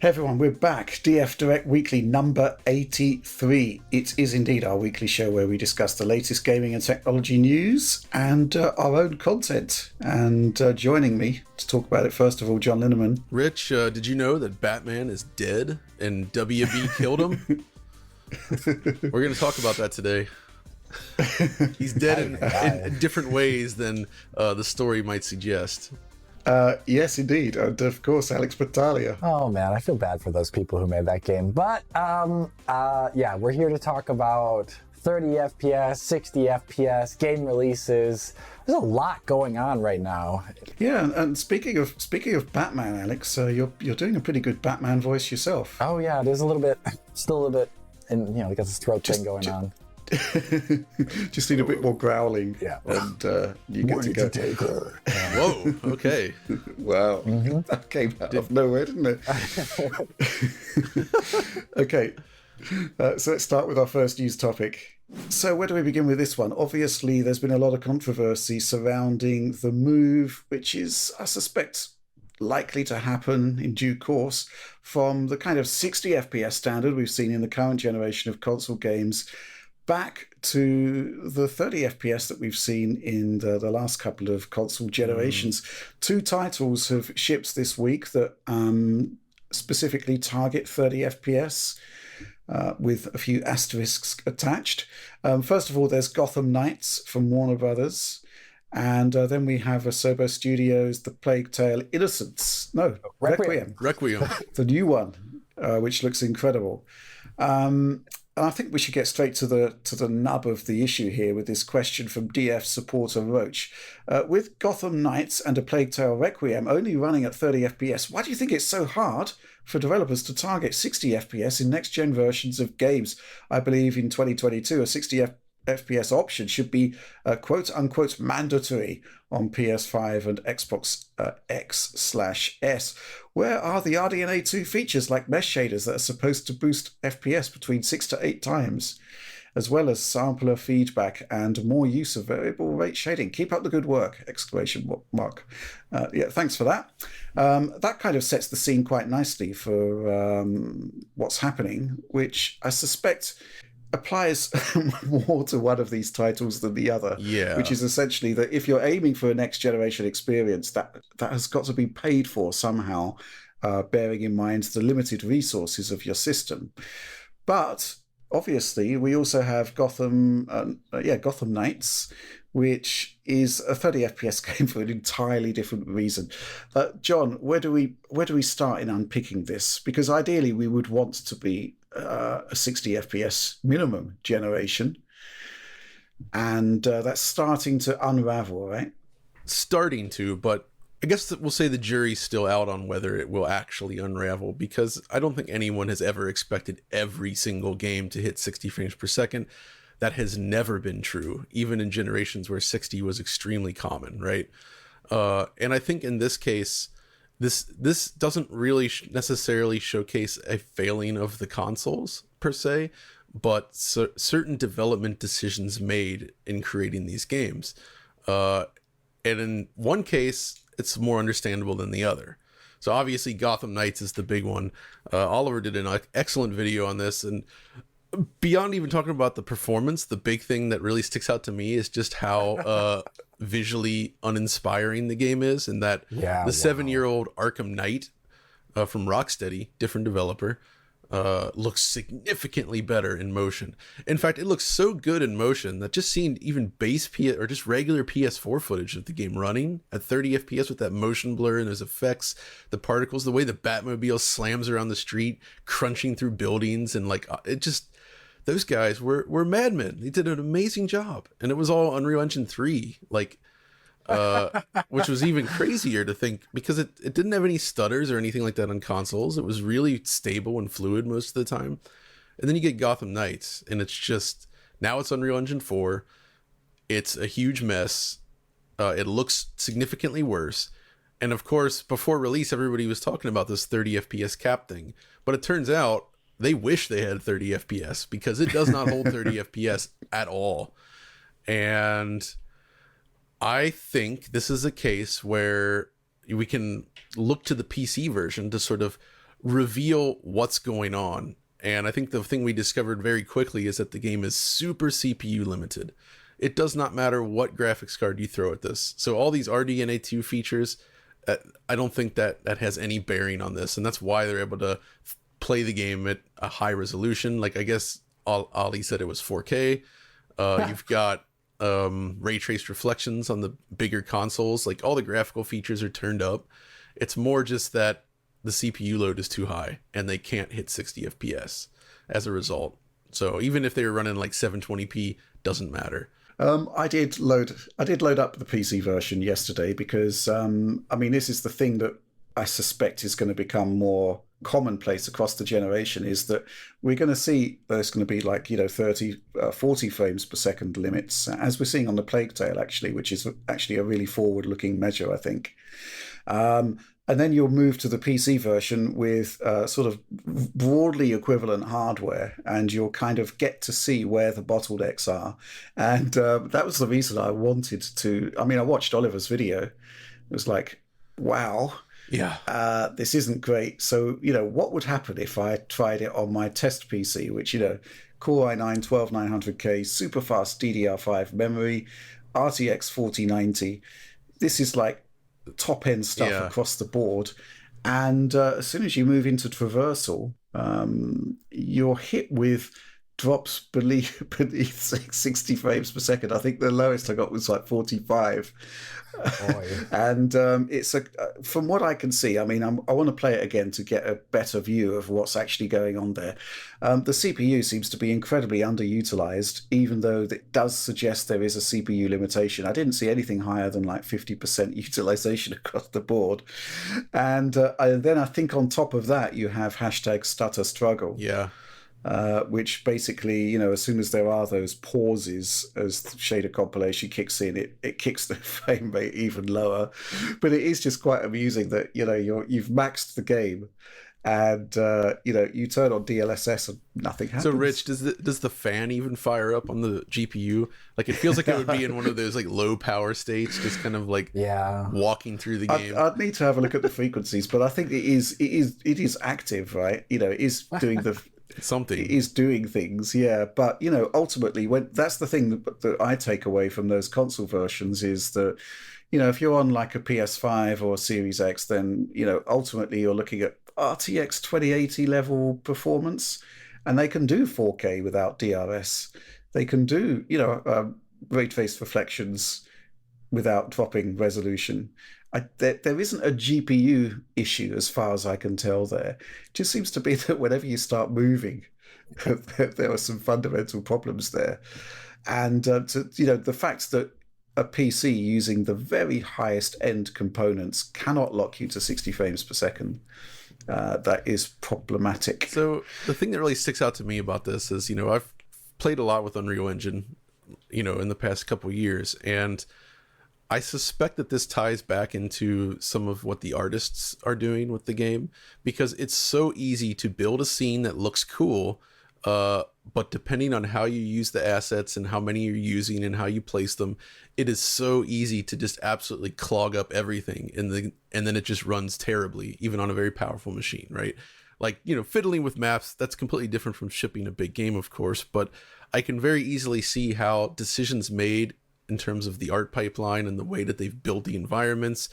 Hey everyone, we're back. DF Direct Weekly number 83. It is indeed our weekly show where we discuss the latest gaming and technology news and our own content. And joining me to talk about it, first of all, John Linneman. Rich, did you know that Batman is dead and WB killed him? We're going to talk about that today. He's dead in different ways than the story might suggest. Yes, indeed. And of course, Alex Battaglia. Oh man, I feel bad for those people who made that game. But yeah, we're here to talk about 30 FPS, 60 FPS, game releases. There's a lot going on right now. Yeah, and speaking of Batman, Alex, you're doing a pretty good Batman voice yourself. Oh yeah, there's still a little bit, and you know, we got this throat thing going on. Just need a bit more growling. Yeah. And you get to go. Take her. Whoa, okay. Wow. That came out of nowhere, didn't it? Okay. So let's start with our first news topic. So where do we begin with this one? Obviously, there's been a lot of controversy surrounding the move, which is, I suspect, likely to happen in due course from the kind of 60 FPS standard we've seen in the current generation of console games back to the 30 FPS that we've seen in the last couple of console generations. Two titles have shipped this week that specifically target 30 FPS with a few asterisks attached. First of all, there's Gotham Knights from Warner Brothers. And then we have Asobo Studios' The Plague Tale Innocence. No, Requiem. The new one, which looks incredible. I think we should get straight to the nub of the issue here with this question from DF supporter Roach. With Gotham Knights and A Plague Tale Requiem only running at 30 FPS, why do you think it's so hard for developers to target 60 FPS in next-gen versions of games? I believe in 2022 a 60 FPS option should be quote-unquote mandatory on PS5 and Xbox X/S. Where are the RDNA 2 features like mesh shaders that are supposed to boost FPS between 6 to 8 times, as well as sampler feedback and more use of variable rate shading? Keep up the good work! Exclamation mark. Yeah, thanks for that. That kind of sets the scene quite nicely for what's happening, which I suspect applies more to one of these titles than the other. Yeah. Which is essentially that if you're aiming for a next generation experience, that has got to be paid for somehow, bearing in mind the limited resources of your system. But obviously, we also have Gotham Knights, which is a 30 FPS game for an entirely different reason. John, where do we start in unpicking this? Because ideally, we would want to be a 60 FPS minimum generation, and that's starting to unravel, right? Starting to, but I guess we'll say the jury's still out on whether it will actually unravel, because I don't think anyone has ever expected every single game to hit 60 frames per second. That has never been true, even in generations where 60 was extremely common, right? And I think in this case, this doesn't really necessarily showcase a failing of the consoles per se, but certain development decisions made in creating these games. And in one case, it's more understandable than the other. So obviously Gotham Knights is the big one. Oliver did an excellent video on this, and beyond even talking about the performance, the big thing that really sticks out to me is just how visually uninspiring the game is, and that the 7-year-old Arkham Knight from Rocksteady, different developer, looks significantly better in motion. In fact, it looks so good in motion that just seeing even or just regular PS4 footage of the game running at 30 FPS with that motion blur and those effects, the particles, the way the Batmobile slams around the street, crunching through buildings, and like it just... Those guys were madmen. They did an amazing job. And it was all Unreal Engine 3, like, which was even crazier to think, because it didn't have any stutters or anything like that on consoles. It was really stable and fluid most of the time. And then you get Gotham Knights, and it's just, now it's Unreal Engine 4. It's a huge mess. It looks significantly worse. And of course, before release, everybody was talking about this 30 FPS cap thing. But it turns out, they wish they had 30 FPS, because it does not hold 30 FPS at all. And I think this is a case where we can look to the PC version to sort of reveal what's going on. And I think the thing we discovered very quickly is that the game is super CPU limited. It does not matter what graphics card you throw at this. So all these RDNA 2 features, I don't think that has any bearing on this. And that's why they're able to play the game at a high resolution. Like, I guess Ali said it was 4K. You've got ray traced reflections on the bigger consoles. Like, all the graphical features are turned up. It's more just that the CPU load is too high and they can't hit 60 FPS as a result. So even if they were running like 720p, doesn't matter. I did load up the PC version yesterday because this is the thing that I suspect is going to become more commonplace across the generation, is that we're going to see there's going to be 30 40 frames per second limits, as we're seeing on the Plague Tale, actually, which is actually a really forward looking measure, I think. And then you'll move to the PC version with sort of broadly equivalent hardware, and you'll kind of get to see where the bottlenecks are. And that was the reason I wanted to. I watched Oliver's video. It was like, wow. Yeah. This isn't great. So, what would happen if I tried it on my test PC, which, Core i9 12900K, super fast DDR5 memory, RTX 4090. This is like top end stuff across the board. And as soon as you move into traversal, you're hit with drops beneath 60 frames per second. I think the lowest I got was like 45. And it's from what I can see, I want to play it again to get a better view of what's actually going on there. The CPU seems to be incredibly underutilized, even though it does suggest there is a CPU limitation. I didn't see anything higher than like 50% utilization across the board. And then I think on top of that, you have #stutter struggle. Yeah. Which basically, as soon as there are those pauses as the shader compilation kicks in, it kicks the frame rate even lower. But it is just quite amusing that, you've maxed the game and, you turn on DLSS and nothing happens. So, Rich, does the fan even fire up on the GPU? Like, it feels like it would be in one of those like low power states, just kind of like walking through the game. I'd need to have a look at the frequencies, but I think it is active, right? It is doing the... Something. It is doing things, yeah. But, ultimately, that's the thing that I take away from those console versions is that, if you're on like a PS5 or a Series X, then, ultimately you're looking at RTX 2080 level performance, and they can do 4K without DRS. They can do, ray traced reflections without dropping resolution. There isn't a GPU issue as far as I can tell there. It just seems to be that whenever you start moving, there are some fundamental problems there. And, the fact that a PC using the very highest end components cannot lock you to 60 frames per second, that is problematic. So the thing that really sticks out to me about this is, I've played a lot with Unreal Engine, in the past couple of years, and I suspect that this ties back into some of what the artists are doing with the game, because it's so easy to build a scene that looks cool, but depending on how you use the assets and how many you're using and how you place them, it is so easy to just absolutely clog up everything, and then it just runs terribly, even on a very powerful machine, right? Like, fiddling with maps, that's completely different from shipping a big game, of course, but I can very easily see how decisions made in terms of the art pipeline and the way that they've built the environments,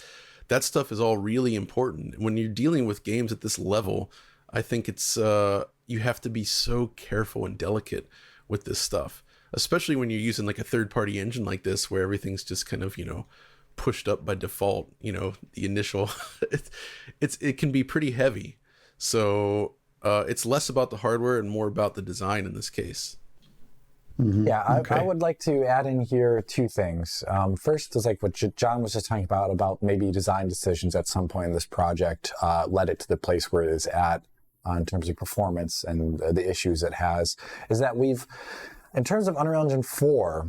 that stuff is all really important. When you're dealing with games at this level, I think it's you have to be so careful and delicate with this stuff, especially when you're using like a third-party engine like this, where everything's just kind of pushed up by default. The initial it can be pretty heavy, so it's less about the hardware and more about the design in this case. Mm-hmm. Yeah, I would like to add in here two things. First is like what John was just talking about maybe design decisions at some point in this project led it to the place where it is at in terms of performance and the issues it has, is that in terms of Unreal Engine 4,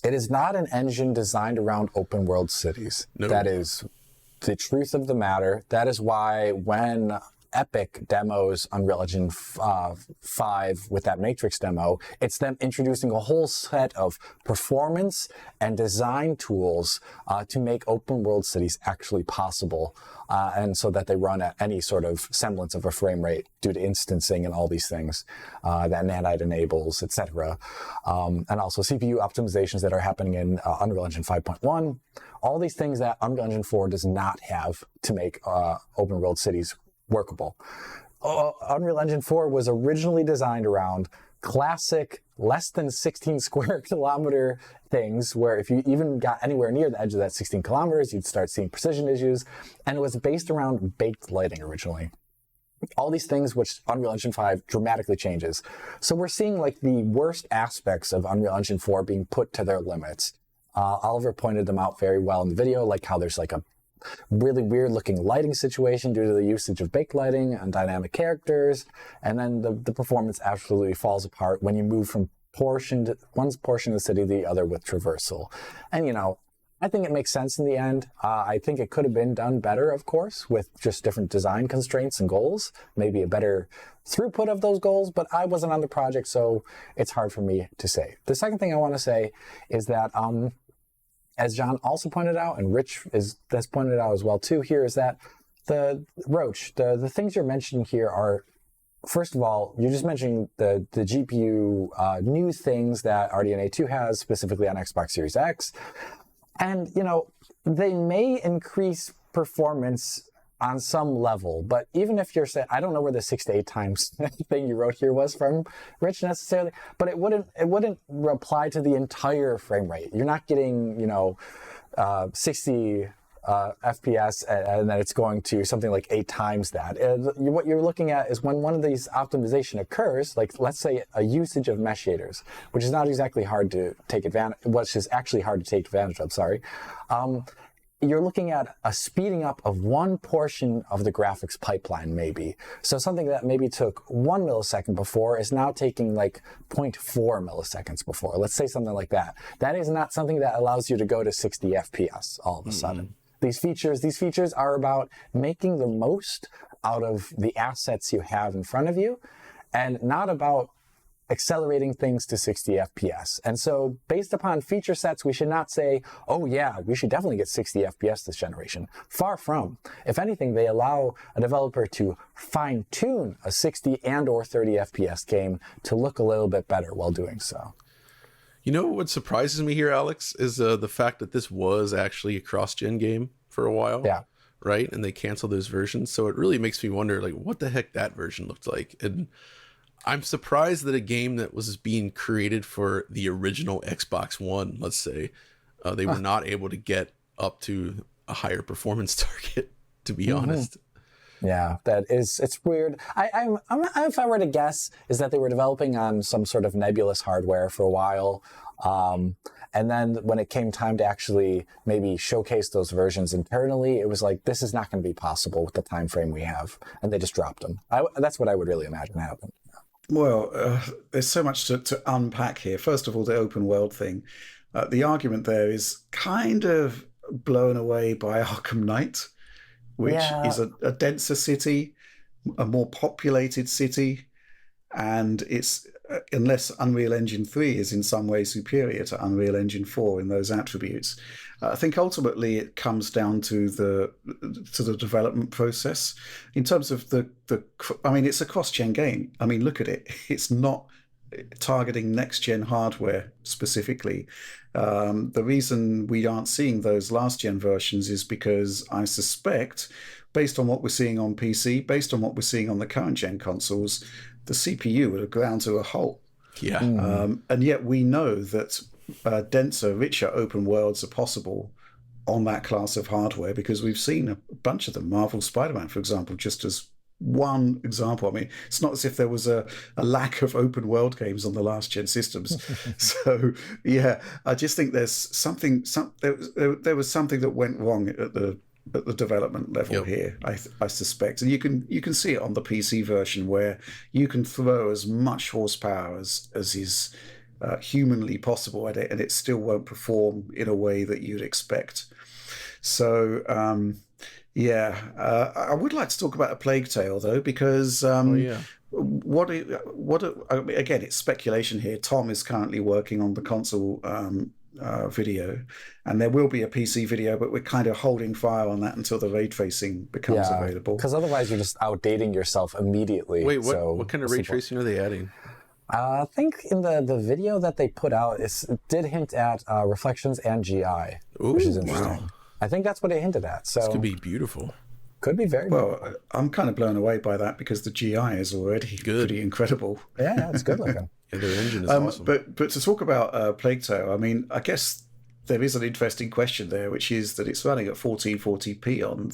it is not an engine designed around open world cities. No. That is the truth of the matter. That is why when Epic demos Unreal Engine 5 with that Matrix demo, it's them introducing a whole set of performance and design tools to make open world cities actually possible, and so that they run at any sort of semblance of a frame rate due to instancing and all these things that Nanite enables, etc. And also CPU optimizations that are happening in Unreal Engine 5.1. All these things that Unreal Engine 4 does not have to make open world cities workable. Unreal Engine 4 was originally designed around classic less than 16 square kilometer things, where if you even got anywhere near the edge of that 16 kilometers, you'd start seeing precision issues. And it was based around baked lighting originally. All these things which Unreal Engine 5 dramatically changes. So we're seeing like the worst aspects of Unreal Engine 4 being put to their limits. Oliver pointed them out very well in the video, like how there's like a really weird looking lighting situation due to the usage of baked lighting and dynamic characters. And then the performance absolutely falls apart when you move from one portion of the city to the other with traversal. And, you know, I think it makes sense in the end. I think it could have been done better, of course, with just different design constraints and goals, maybe a better throughput of those goals, but I wasn't on the project, so it's hard for me to say. The second thing I want to say is that, as John also pointed out, and Rich has pointed out as well too here, is that the things you're mentioning here are, first of all, you're just mentioning the GPU new things that RDNA 2 has, specifically on Xbox Series X. And, you know, they may increase performance on some level, but even if you're saying, I don't know where the 6 to 8 times thing you wrote here was from, Rich, necessarily, but it wouldn't apply to the entire frame rate. You're not getting, you know, 60 FPS and then it's going to something like 8 times that. What you're looking at is when one of these optimization occurs, like let's say a usage of mesh shaders, which is not exactly hard to take advantage, which is actually hard to take advantage of, sorry. You're looking at a speeding up of one portion of the graphics pipeline, maybe. So something that maybe took 1 millisecond before is now taking like 0.4 milliseconds before. Let's say something like that. That is not something that allows you to go to 60 FPS all of a sudden. These features are about making the most out of the assets you have in front of you, and not about accelerating things to 60 FPS. And so based upon feature sets, we should not say, oh yeah, we should definitely get 60 FPS this generation. Far from. If anything, they allow a developer to fine tune a 60 and or 30 FPS game to look a little bit better while doing so. You know what surprises me here, Alex, is the fact that this was actually a cross-gen game for a while. Yeah. Right? And they canceled those versions. So it really makes me wonder, like, what the heck that version looked like. And I'm surprised that a game that was being created for the original Xbox One, let's say, they were not able to get up to a higher performance target, to be honest. Yeah, it's weird. If I were to guess, is that they were developing on some sort of nebulous hardware for a while. And then when it came time to actually maybe showcase those versions internally, it was like, this is not going to be possible with the time frame we have. And they just dropped them. That's what I would really imagine happened. Well, there's so much to unpack here. First of all, the open world thing. The argument there is kind of blown away by Arkham Knight, which is a denser city, a more populated city, and it's, unless Unreal Engine 3 is in some way superior to Unreal Engine 4 in those attributes, I think ultimately it comes down to the development process. In terms of I mean, it's a cross-gen game. I mean, look at it. It's not targeting next-gen hardware specifically. The reason we aren't seeing those last-gen versions is because I suspect, based on what we're seeing on PC, based on what we're seeing on the current-gen consoles, the CPU would have ground to a halt. Yeah. And yet we know that denser, richer open worlds are possible on that class of hardware because we've seen a bunch of them. Marvel Spider-Man, for example, just as one example. I mean, it's not as if there was a lack of open world games on the last gen systems. So yeah, I just think there's there was something that went wrong at the development level here, I suspect. And you can see it on the PC version where you can throw as much horsepower as is humanly possible at it, and it still won't perform in a way that you'd expect. So Yeah, I would like to talk about A Plague Tale though, because Oh yeah. I mean, again, it's speculation here. Tom is currently working on the console video, and there will be a PC video, but we're kind of holding fire on that until the ray tracing becomes Yeah, available. because otherwise you're just outdating yourself immediately. Wait, So what kind of ray tracing are they adding? I think in the video that they put out, it did hint at reflections and GI, which is interesting. Wow. I think that's what it hinted at. So This could be beautiful. could be very Well, I'm kind of blown away by that because the GI is already pretty incredible. yeah, it's good looking. Yeah, their engine is awesome. But to talk about Plague Tale, I mean, I guess there is an interesting question there, which is that it's running at 1440p on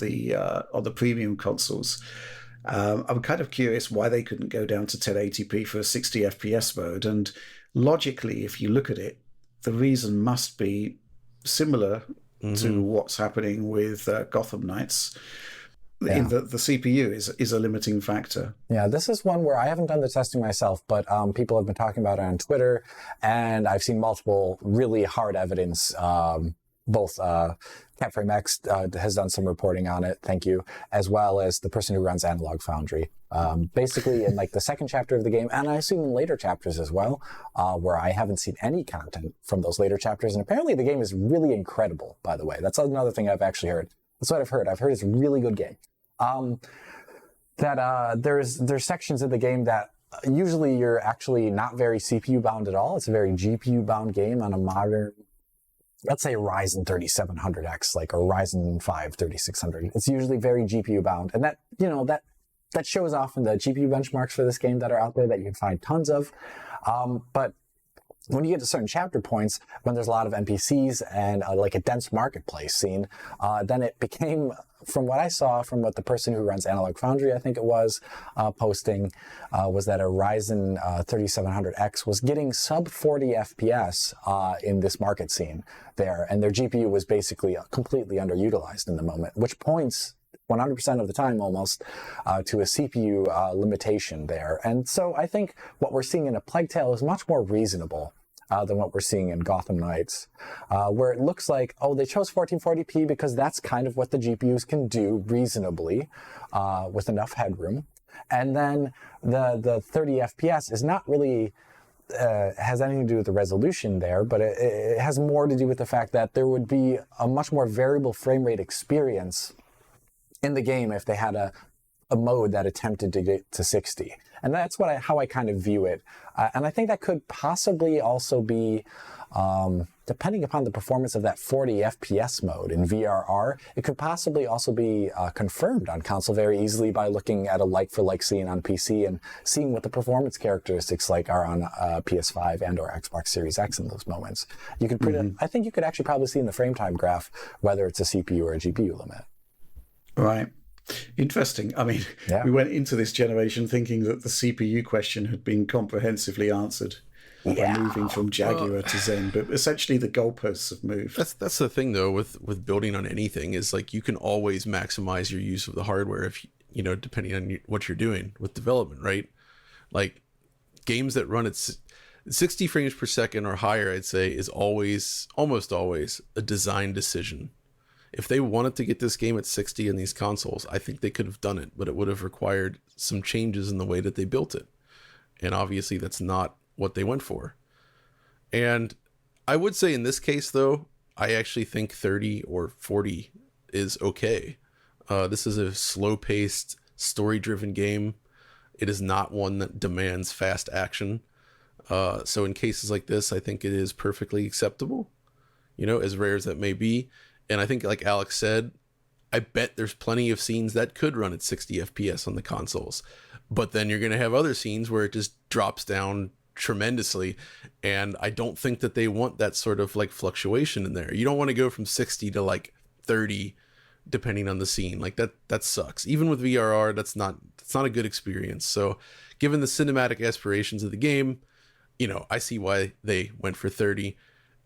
the premium consoles. I'm kind of curious why they couldn't go down to 1080p for a 60 FPS mode. And logically, if you look at it, the reason must be similar to what's happening with Gotham Knights. Yeah. In the CPU is a limiting factor. Yeah, this is one where I haven't done the testing myself, but people have been talking about it on Twitter, and I've seen multiple really hard evidence. Both CapFrameX has done some reporting on it, thank you, as well as the person who runs Analog Foundry. Basically, in like the second chapter of the game, and I assume in later chapters as well, where I haven't seen any content from those later chapters. And apparently the game is really incredible, by the way. That's another thing I've actually heard. That's what I've heard. I've heard it's a really good game. There's sections of the game that usually you're actually not very CPU bound at all. It's a very GPU bound game on a modern, let's say Ryzen 3700X, like a Ryzen 5 3600. It's usually very GPU bound, and that shows off in the GPU benchmarks for this game that are out there that you can find tons of. But when you get to certain chapter points, when there's a lot of NPCs and like a dense marketplace scene, then it became, from what I saw, from what the person who runs Analog Foundry, I think it was, posting, was that a Ryzen 3700X was getting sub 40 FPS in this market scene there, and their GPU was basically completely underutilized in the moment, which points 100% of the time almost to a CPU limitation there. And so I think what we're seeing in A Plague Tale is much more reasonable than what we're seeing in Gotham Knights, where it looks like, oh, they chose 1440p because that's kind of what the GPUs can do reasonably with enough headroom. And then the 30 FPS is not really has anything to do with the resolution there, but it has more to do with the fact that there would be a much more variable frame rate experience in the game if they had a mode that attempted to get to 60. And that's how I kind of view it. And I think that could possibly also be, depending upon the performance of that 40 FPS mode in VRR, it could possibly also be confirmed on console very easily by looking at a like-for-like scene on PC and seeing what the performance characteristics like are on PS5 and or Xbox Series X in those moments. You could I think you could actually probably see in the frame time graph whether it's a CPU or a GPU limit. Right. Interesting. I mean, we went into this generation thinking that the CPU question had been comprehensively answered by moving from Jaguar to Zen, but essentially the goalposts have moved. That's the thing though with building on anything is like you can always maximize your use of the hardware if depending on what you're doing with development, right? Like games that run at 60 frames per second or higher, I'd say, is almost always a design decision. If they wanted to get this game at 60 in these consoles, I think they could have done it, but it would have required some changes in the way that they built it. And obviously that's not what they went for. And I would say in this case, though, I actually think 30 or 40 is okay. This is a slow-paced, story-driven game. It is not one that demands fast action. So in cases like this, I think it is perfectly acceptable, as rare as that may be. And I think, like Alex said, I bet there's plenty of scenes that could run at 60 FPS on the consoles. But then you're going to have other scenes where it just drops down tremendously. And I don't think that they want that sort of like fluctuation in there. You don't want to go from 60 to like 30, depending on the scene. Like that sucks. Even with VRR, that's not a good experience. So given the cinematic aspirations of the game, I see why they went for 30.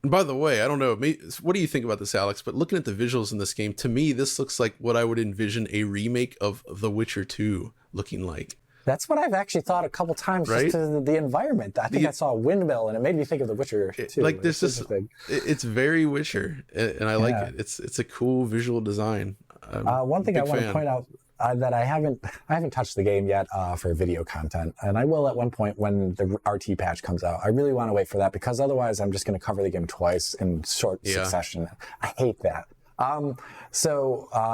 And by the way, I don't know, what do you think about this, Alex? But looking at the visuals in this game, to me, this looks like what I would envision a remake of The Witcher 2 looking like. That's what I've actually thought a couple times, right? Just to the environment. I think I saw a windmill, and it made me think of The Witcher 2. Like this is, it's very Witcher, and I like it. It's a cool visual design. One thing I want to point out that I haven't touched the game yet for video content, and I will at one point when the RT patch comes out. I really want to wait for that because otherwise I'm just going to cover the game twice in short succession. I hate that.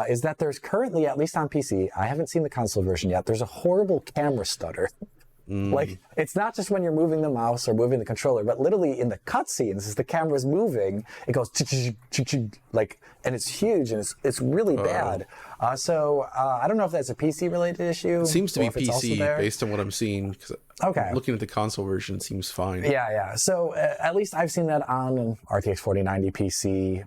Is that there's currently, at least on PC, I haven't seen the console version yet, there's a horrible camera stutter. Like, it's not just when you're moving the mouse or moving the controller, but literally in the cutscenes, as the camera's moving, it goes like, and it's huge and it's really bad. I don't know if that's a PC related issue. It seems to be PC based on what I'm seeing. Okay. Looking at the console version, it seems fine. Yeah. So at least I've seen that on an RTX 4090 PC.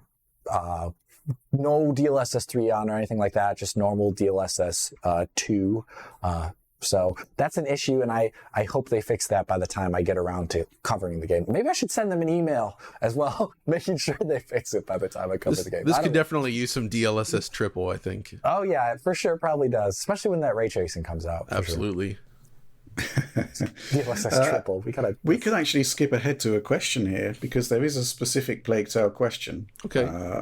No DLSS 3 on or anything like that, just normal DLSS 2. So that's an issue, and I hope they fix that by the time I get around to covering the game. Maybe I should send them an email as well, making sure they fix it by the time I cover the game. This could definitely use some DLSS triple, I think. Oh yeah, for sure, probably does, especially when that ray tracing comes out. Absolutely. DLSS triple. We can actually skip ahead to a question here because there is a specific Plague Tale question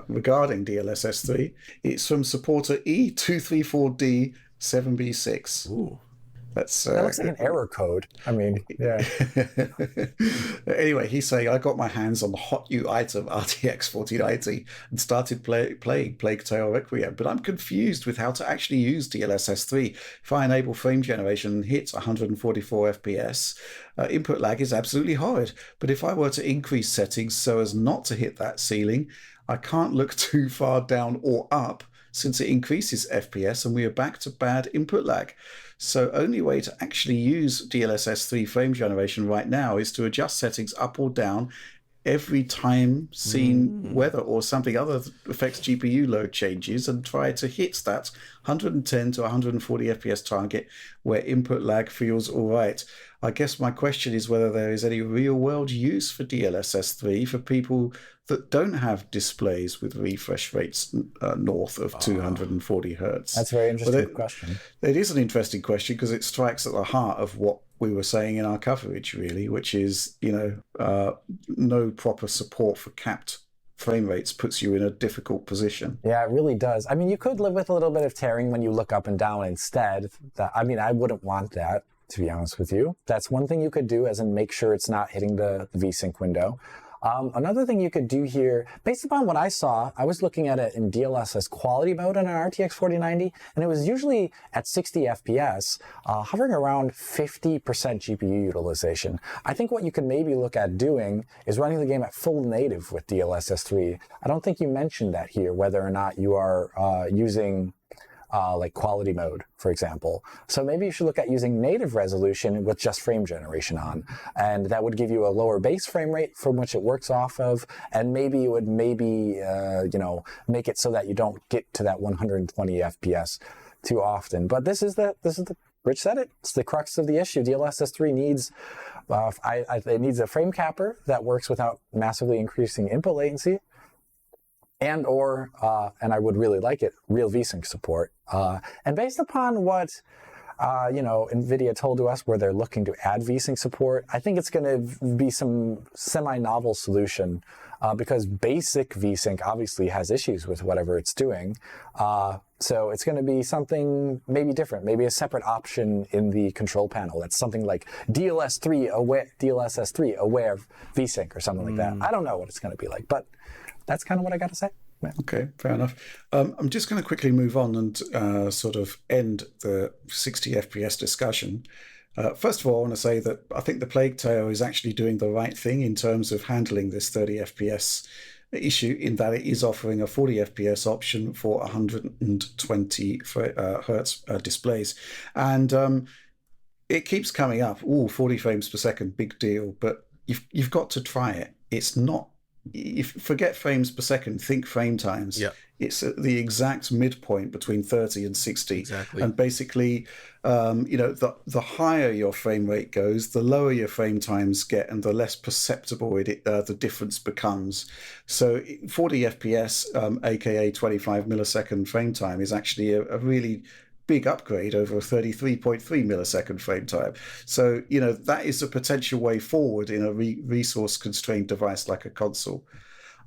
regarding DLSS 3. It's from supporter E234D7B6. Ooh. That looks like an error code. I mean, yeah. Anyway, he's saying, I got my hands on the hot new item RTX 4090 and started playing Plague Tale Requiem, but I'm confused with how to actually use DLSS 3. If I enable frame generation and hit 144 FPS, input lag is absolutely horrid. But if I were to increase settings so as not to hit that ceiling, I can't look too far down or up since it increases FPS and we are back to bad input lag. So only way to actually use DLSS 3 frame generation right now is to adjust settings up or down every time scene weather or something other affects GPU load changes and try to hit that 110 to 140 FPS target where input lag feels all right. I guess my question is whether there is any real world use for DLSS 3 for people that don't have displays with refresh rates north of 240 hertz. That's a very interesting question. It is an interesting question because it strikes at the heart of what we were saying in our coverage, really, which is, no proper support for capped frame rates puts you in a difficult position. Yeah, it really does. I mean, you could live with a little bit of tearing when you look up and down instead. I wouldn't want that, to be honest with you. That's one thing you could do, as in make sure it's not hitting the VSync window. Another thing you could do here, based upon what I saw, I was looking at it in DLSS quality mode on an RTX 4090, and it was usually at 60 FPS, hovering around 50% GPU utilization. I think what you could maybe look at doing is running the game at full native with DLSS 3. I don't think you mentioned that here, whether or not you are using like quality mode, for example. So maybe you should look at using native resolution with just frame generation on. And that would give you a lower base frame rate from which it works off of. And maybe it would make it so that you don't get to that 120 FPS too often. But this is the Rich said it. It's the crux of the issue. DLSS 3 needs it needs a frame capper that works without massively increasing input latency. And I would really like it, real VSync support. And based upon what, NVIDIA told to us where they're looking to add VSync support, I think it's going to be some semi-novel solution because basic VSync obviously has issues with whatever it's doing. So it's going to be something maybe different, maybe a separate option in the control panel. That's something like DLSS 3 aware of VSync or something like that. I don't know what it's going to be like, but that's kind of what I got to say. Yeah. Okay, fair enough. I'm just going to quickly move on and sort of end the 60 FPS discussion. First of all, I want to say that I think the Plague Tale is actually doing the right thing in terms of handling this 30 FPS issue, in that it is offering a 40 FPS option for 120 hertz displays. And it keeps coming up. 40 frames per second, big deal. But you've got to try it. It's not. If forget frames per second, think frame times. Yeah. It's at the exact midpoint between 30 and 60. Exactly. And basically, the higher your frame rate goes, the lower your frame times get, and the less perceptible the difference becomes. So 40 FPS, aka 25 millisecond frame time, is actually a really big upgrade over a 33.3 millisecond frame time. So, that is a potential way forward in a resource-constrained device like a console.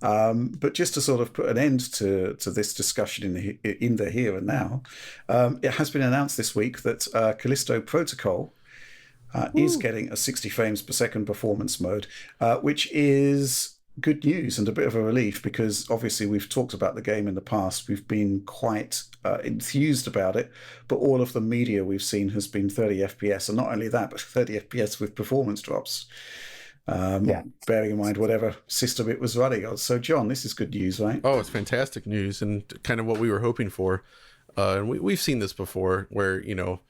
But just to sort of put an end to this discussion in the here and now, it has been announced this week that Callisto Protocol is getting a 60 frames per second performance mode, which is good news and a bit of a relief, because obviously we've talked about the game in the past. We've been quite enthused about it, but all of the media we've seen has been 30 FPS, and not only that, but 30 FPS with performance drops. Bearing in mind whatever system it was running on. So, John, this is good news, right? Oh, it's fantastic news, and kind of what we were hoping for. And we've seen this before, where, you know,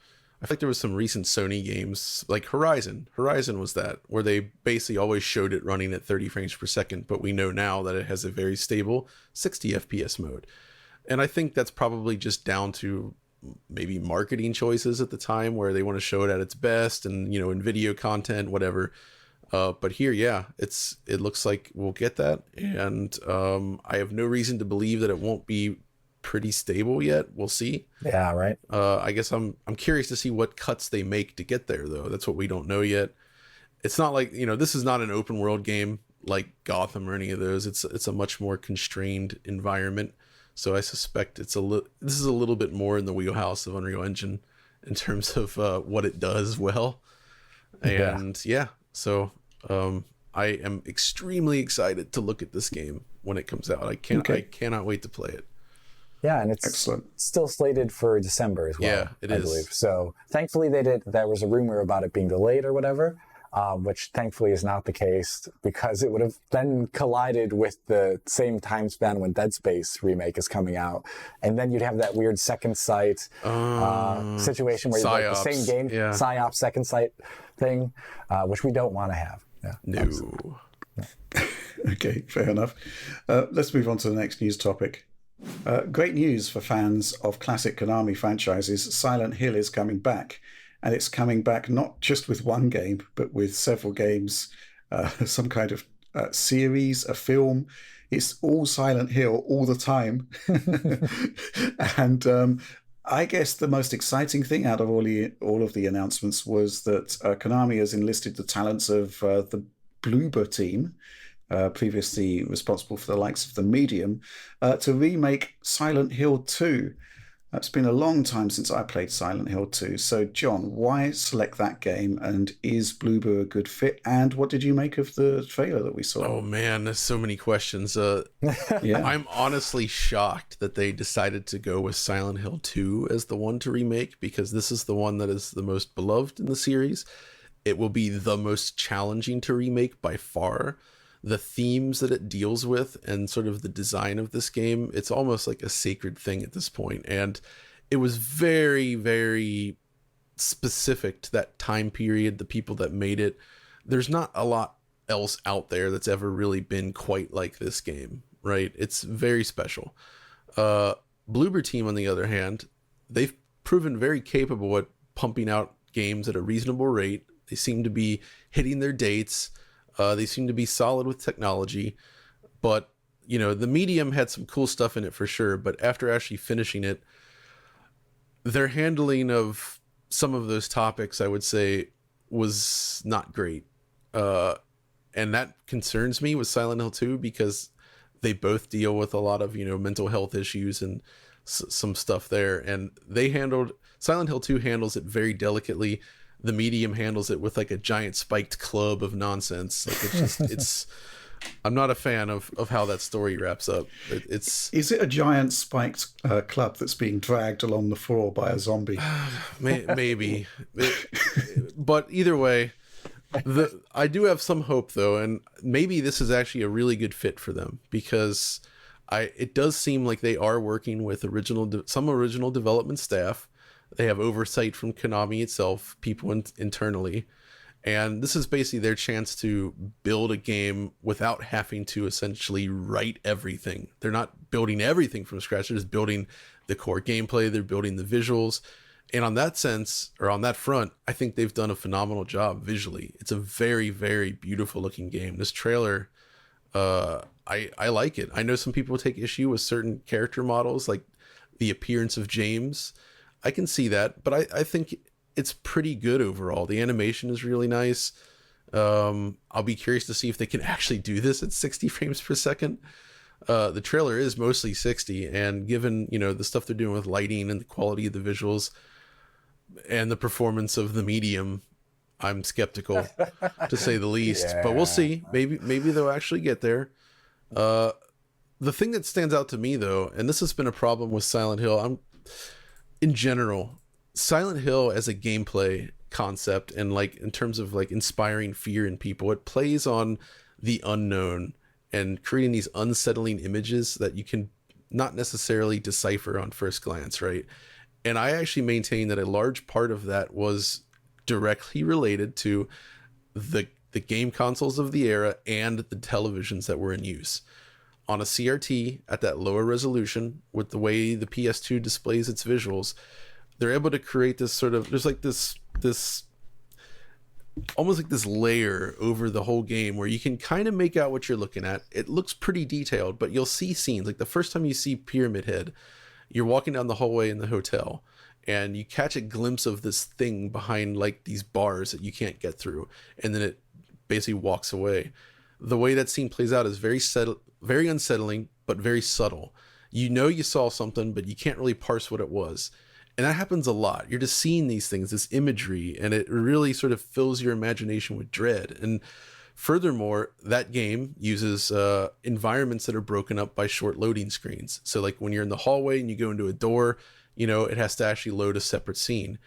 I feel like there was some recent Sony games, like Horizon. Horizon was that, where they basically always showed it running at 30 frames per second, but we know now that it has a very stable 60 FPS mode. And I think that's probably just down to maybe marketing choices at the time, where they want to show it at its best and, you know, in video content, whatever. But here, yeah, it looks like we'll get that, and I have no reason to believe that it won't be pretty stable yet. We'll see. Yeah, right. I guess I'm curious to see what cuts they make to get there, though. That's what we don't know yet. It's not like, you know, this is not an open world game like Gotham or any of those. It's a much more constrained environment. So I suspect this is a little bit more in the wheelhouse of Unreal Engine in terms of what it does well. And so I am extremely excited to look at this game when it comes out. I cannot wait to play it. Yeah, and it's excellent. Still slated for December as well. Yeah, it is. I believe. So thankfully there was a rumor about it being delayed or whatever, which thankfully is not the case, because it would have then collided with the same time span when Dead Space remake is coming out. And then you'd have that weird second sight situation where you like the same game, PsyOps second sight thing, which we don't want to have. Yeah. No. Okay, fair enough. Let's move on to the next news topic. Great news for fans of classic Konami franchises. Silent Hill is coming back, and it's coming back not just with one game, but with several games, some kind of series, a film. It's all Silent Hill all the time. And I guess the most exciting thing out of all of the announcements was that Konami has enlisted the talents of the Bloober team, previously responsible for the likes of The Medium, to remake Silent Hill 2. It's been a long time since I played Silent Hill 2. So, John, why select that game? And is Bloober a good fit? And what did you make of the trailer that we saw? Oh, man, there's so many questions. I'm honestly shocked that they decided to go with Silent Hill 2 as the one to remake, because this is the one that is the most beloved in the series. It will be the most challenging to remake by far. The themes that it deals with and sort of the design of this game, it's almost like a sacred thing at this point. And it was very, very specific to that time period, the people that made it. There's not a lot else out there that's ever really been quite like this game, right? It's very special. Bloober team, on the other hand, they've proven very capable at pumping out games at a reasonable rate. They seem to be hitting their dates. They seem to be solid with technology, but, you know, The Medium had some cool stuff in it for sure. But after actually finishing it, their handling of some of those topics, I would say, was not great. And that concerns me with Silent Hill 2, because they both deal with a lot of, you know, mental health issues and some stuff there. And Silent Hill 2 handles it very delicately. The Medium handles it with like a giant spiked club of nonsense. Like it's I'm not a fan of how that story wraps up. Is it a giant spiked club that's being dragged along the floor by a zombie? Maybe. But either way, I do have some hope though, and maybe this is actually a really good fit for them, because it does seem like they are working with some original development staff. They have oversight from Konami itself, people internally. And this is basically their chance to build a game without having to essentially write everything. They're not building everything from scratch. They're just building the core gameplay. They're building the visuals. And on that front, I think they've done a phenomenal job visually. It's a very, very beautiful looking game. This trailer, I like it. I know some people take issue with certain character models, like the appearance of James. I can see that, but I think it's pretty good overall. The animation is really nice. I'll be curious to see if they can actually do this at 60 frames per second. The trailer is mostly 60, and given, you know, the stuff they're doing with lighting and the quality of the visuals and the performance of the medium, I'm skeptical to say the least. Yeah. But we'll see. Maybe they'll actually get there. The thing that stands out to me, though, and this has been a problem with Silent Hill, in general, Silent Hill as a gameplay concept, and like in terms of like inspiring fear in people, it plays on the unknown and creating these unsettling images that you can not necessarily decipher on first glance, right? And I actually maintain that a large part of that was directly related to the game consoles of the era and the televisions that were in use. On a CRT at that lower resolution, with the way the PS2 displays its visuals, they're able to create this sort of, there's like this almost like this layer over the whole game where you can kind of make out what you're looking at. It looks pretty detailed, but you'll see scenes like the first time you see Pyramid Head, you're walking down the hallway in the hotel and you catch a glimpse of this thing behind like these bars that you can't get through, and then it basically walks away. The way that scene plays out is very unsettling, but very subtle. You know you saw something, but you can't really parse what it was. And that happens a lot. You're just seeing these things, this imagery, and it really sort of fills your imagination with dread. And furthermore, that game uses environments that are broken up by short loading screens. So like when you're in the hallway and you go into a door, you know, it has to actually load a separate scene.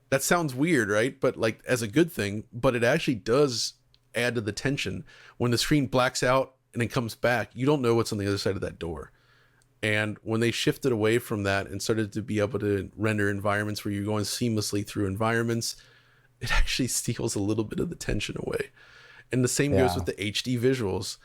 That sounds weird, right? But like as a good thing, but it actually does add to the tension. When the screen blacks out and then comes back, you don't know what's on the other side of that door. And when they shifted away from that and started to be able to render environments where you're going seamlessly through environments, it actually steals a little bit of the tension away. And the same goes with the HD visuals.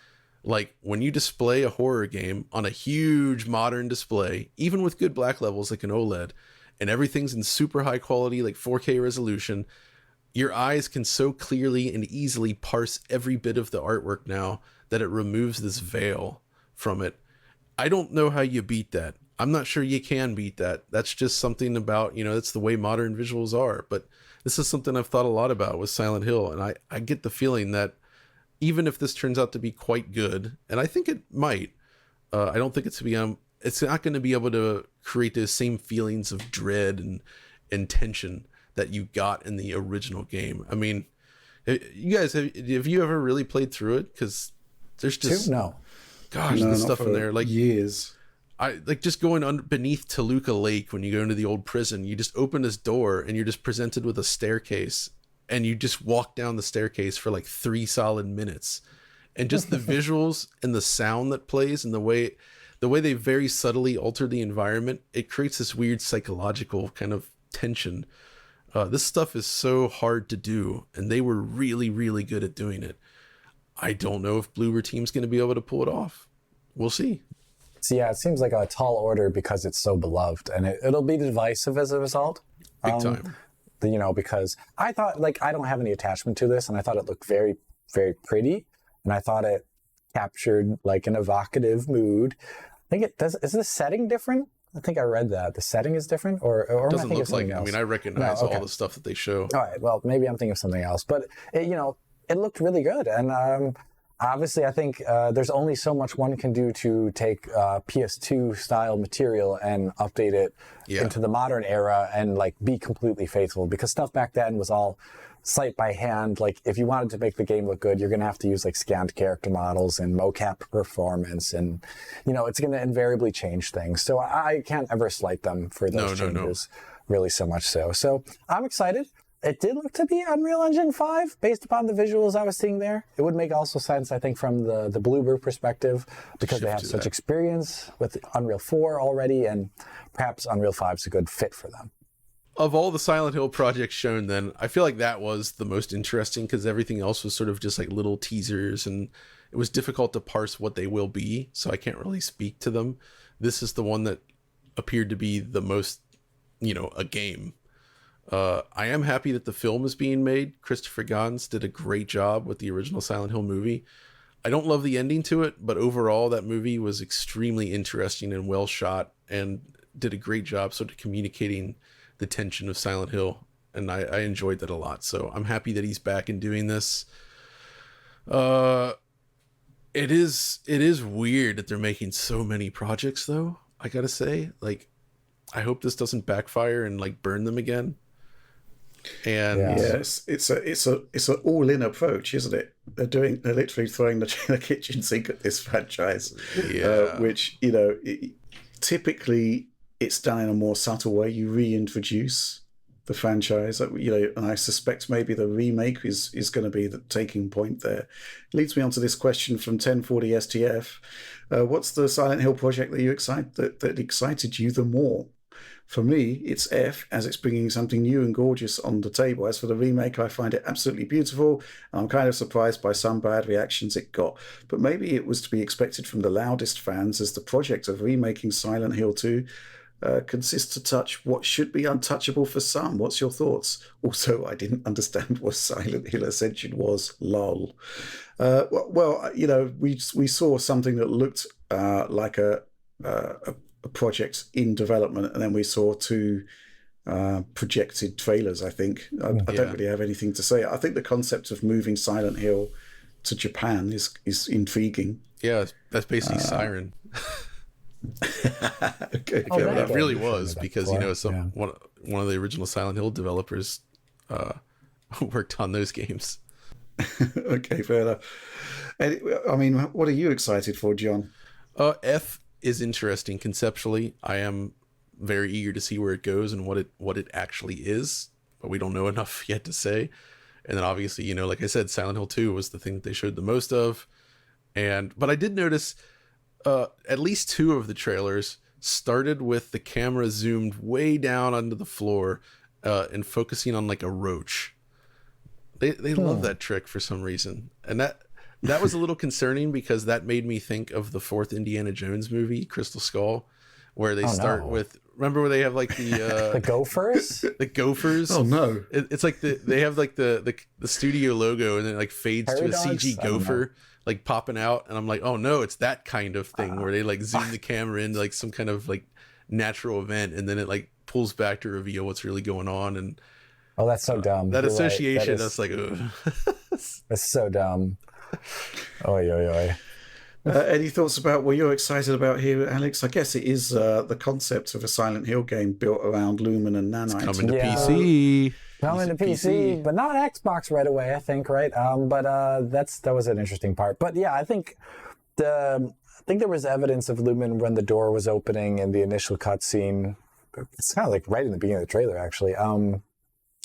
Like when you display a horror game on a huge modern display, even with good black levels like an OLED, and everything's in super high quality, like 4K resolution, your eyes can so clearly and easily parse every bit of the artwork now that it removes this veil from it. I don't know how you beat that. I'm not sure you can beat that. That's just something about, you know, that's the way modern visuals are. But this is something I've thought a lot about with Silent Hill. And I get the feeling that even if this turns out to be quite good, and I think it might, I don't think it's not going to be able to create those same feelings of dread and tension that you got in the original game. I mean, you guys, have you ever really played through it? Because there's just... No. Gosh, the stuff in there, like years. I like just going beneath Toluca Lake when you go into the old prison. You just open this door and you're just presented with a staircase, and you just walk down the staircase for like 3 solid minutes, and just the visuals and the sound that plays and the way they very subtly alter the environment, it creates this weird psychological kind of tension. This stuff is so hard to do, and they were really, really good at doing it. I don't know if Bloober Team's going to be able to pull it off. We'll see. So yeah, it seems like a tall order because it's so beloved, and it'll be divisive as a result. Big time. You know, because I thought, like, I don't have any attachment to this, and I thought it looked very, very pretty, and I thought it captured like an evocative mood. I think it does. Is the setting different? I think I read that the setting is different, or doesn't am I thinking look of something like. else? I mean, I recognize all the stuff that they show. All right, well, maybe I'm thinking of something else, but it, you know, it looked really good, and obviously, I think there's only so much one can do to take PS2 style material and update it into the modern era and like be completely faithful, because stuff back then was all sight by hand. Like if you wanted to make the game look good, you're going to have to use like scanned character models and mocap performance, and you know, it's going to invariably change things. So I can't ever slight them for those changes, really so much so. So I'm excited. It did look to be Unreal Engine 5 based upon the visuals I was seeing there. It would make also sense, I think, from the Bloober perspective, because they have such experience with Unreal 4 already, and perhaps Unreal 5 is a good fit for them. Of all the Silent Hill projects shown then, I feel like that was the most interesting, because everything else was sort of just like little teasers, and it was difficult to parse what they will be, so I can't really speak to them. This is the one that appeared to be the most, you know, a game. I am happy that the film is being made. Christopher Gans did a great job with the original Silent Hill movie. I don't love the ending to it, but overall that movie was extremely interesting and well shot, and did a great job sort of communicating the tension of Silent Hill. And I enjoyed that a lot. So I'm happy that he's back and doing this. It is weird that they're making so many projects, though. I gotta say, like, I hope this doesn't backfire and like burn them again. And yes, it's an all-in approach, isn't it? They're literally throwing the kitchen sink at this franchise, which typically it's done in a more subtle way. You reintroduce the franchise, and I suspect maybe the remake is going to be the taking point there. Leads me on to this question from 1040 STF. What's the Silent Hill project that excited you the more? For me, it's F, as it's bringing something new and gorgeous on the table. As for the remake, I find it absolutely beautiful, and I'm kind of surprised by some bad reactions it got. But maybe it was to be expected from the loudest fans, as the project of remaking Silent Hill 2 consists to touch what should be untouchable for some. What's your thoughts? Also, I didn't understand what Silent Hill Ascension was. Lol. We saw something that looked like a project in development, and then we saw two projected trailers. I think I don't really have anything to say. I think the concept of moving Silent Hill to Japan is intriguing. Yeah, that's basically Siren. Okay, it really was, because one of the original Silent Hill developers worked on those games. Okay, fair enough. I mean, what are you excited for, John? F is interesting conceptually. I am very eager to see where it goes and what it actually is, but we don't know enough yet to say. And then obviously, like I said, Silent Hill 2 was the thing that they showed the most of. But I did notice at least two of the trailers started with the camera zoomed way down onto the floor and focusing on like a roach. They love that trick for some reason. And that was a little concerning, because that made me think of the fourth Indiana Jones movie, Crystal Skull, where they start with, remember where they have like the the gophers? The gophers. Oh no. It's like they have like the studio logo, and then it like fades to a CG gopher like popping out, and I'm like, oh no, it's that kind of thing where they like zoom the camera into like some kind of like natural event, and then it like pulls back to reveal what's really going on. And that's so dumb. That You're association, right. that's like, ugh. That's so dumb. Oy. Any thoughts about what you're excited about here, Alex? I guess it is the concept of a Silent Hill game built around Lumen and Nanite. It's coming to PC. Coming to PC, but not Xbox right away, I think, right? But that was an interesting part. But yeah, I think there was evidence of Lumen when the door was opening in the initial cutscene. It's kind of like right in the beginning of the trailer, actually.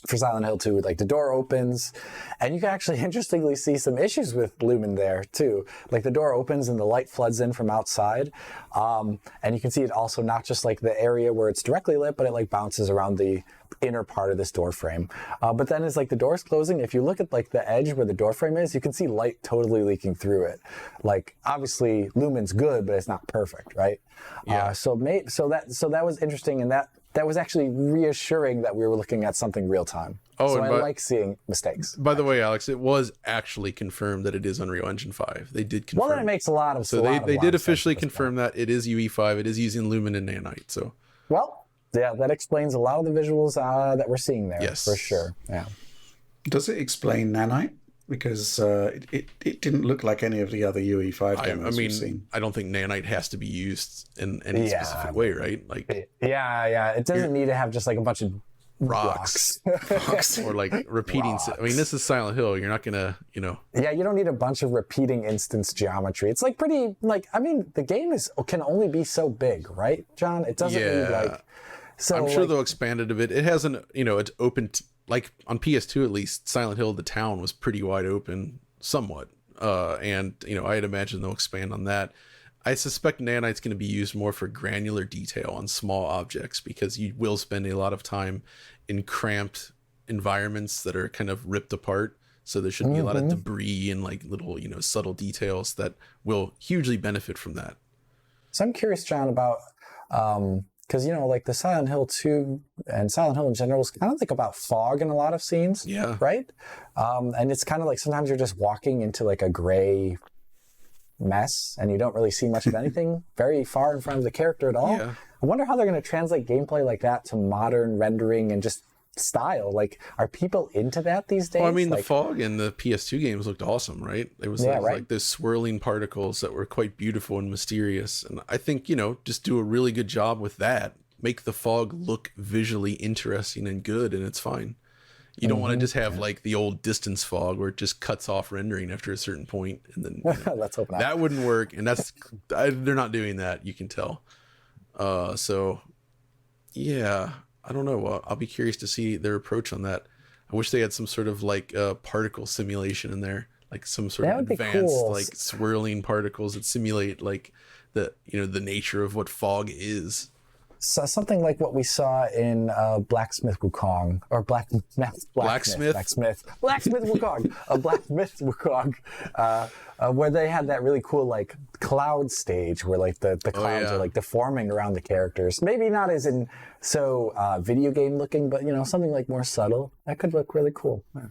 For Silent Hill 2, like the door opens, and you can actually interestingly see some issues with Lumen there too. Like the door opens and the light floods in from outside, and you can see it also not just like the area where it's directly lit, but it like bounces around the inner part of this door frame. But then as like the door's closing, if you look at like the edge where the door frame is, you can see light totally leaking through it. Like obviously Lumen's good, but it's not perfect, right? Yeah. So that was interesting, and that was actually reassuring that we were looking at something real time. So I like seeing mistakes. By the way, Alex, it was actually confirmed that it is Unreal Engine 5. They did confirm. Well, then it makes a lot of sense. So they did officially confirm that it is UE5. It is using Lumen and Nanite. So. Well, yeah, that explains a lot of the visuals that we're seeing there. Yes, for sure. Yeah. Does it explain Nanite? Because it didn't look like any of the other UE5 demos we've seen. I don't think Nanite has to be used in any specific way, right? Like, yeah. It doesn't need to have just like a bunch of rocks. Or like repeating. I mean, this is Silent Hill. You're not gonna, Yeah, you don't need a bunch of repeating instance geometry. It's like pretty, like, I mean, the game can only be so big, right, John? It doesn't need like. So I'm sure they'll expand it a bit. It hasn't, it's open. Like on PS2 at least, Silent Hill, the town was pretty wide open, somewhat. And I'd imagine they'll expand on that. I suspect Nanite's going to be used more for granular detail on small objects, because you will spend a lot of time in cramped environments that are kind of ripped apart. So there should be a lot of debris and like little, subtle details that will hugely benefit from that. So I'm curious, John, about because like the Silent Hill 2 and Silent Hill in general is kind of like about fog in a lot of scenes. Yeah. Right? And it's kind of like sometimes you're just walking into like a gray mess and you don't really see much of anything very far in front of the character at all. Yeah. I wonder how they're going to translate gameplay like that to modern rendering and just style. Like, are people into that these days? Well, I mean, like, the fog in the PS2 games looked awesome, right? It was like those swirling particles that were quite beautiful and mysterious. And I think, just do a really good job with that. Make the fog look visually interesting and good, and it's fine. You don't want to just have like the old distance fog where it just cuts off rendering after a certain point, and then let's hope not. That wouldn't work, and they're not doing that. You can tell. So yeah, I don't know. I'll be curious to see their approach on that. I wish they had some sort of like particle simulation in there, like some sort of advanced like swirling particles that simulate like the nature of what fog is. So something like what we saw in Blacksmith Wukong, or Blacksmith Wukong, Blacksmith Wukong, where they had that really cool like cloud stage where like the clouds are like deforming around the characters. Maybe not as in video game looking, but something like more subtle. That could look really cool. Yeah.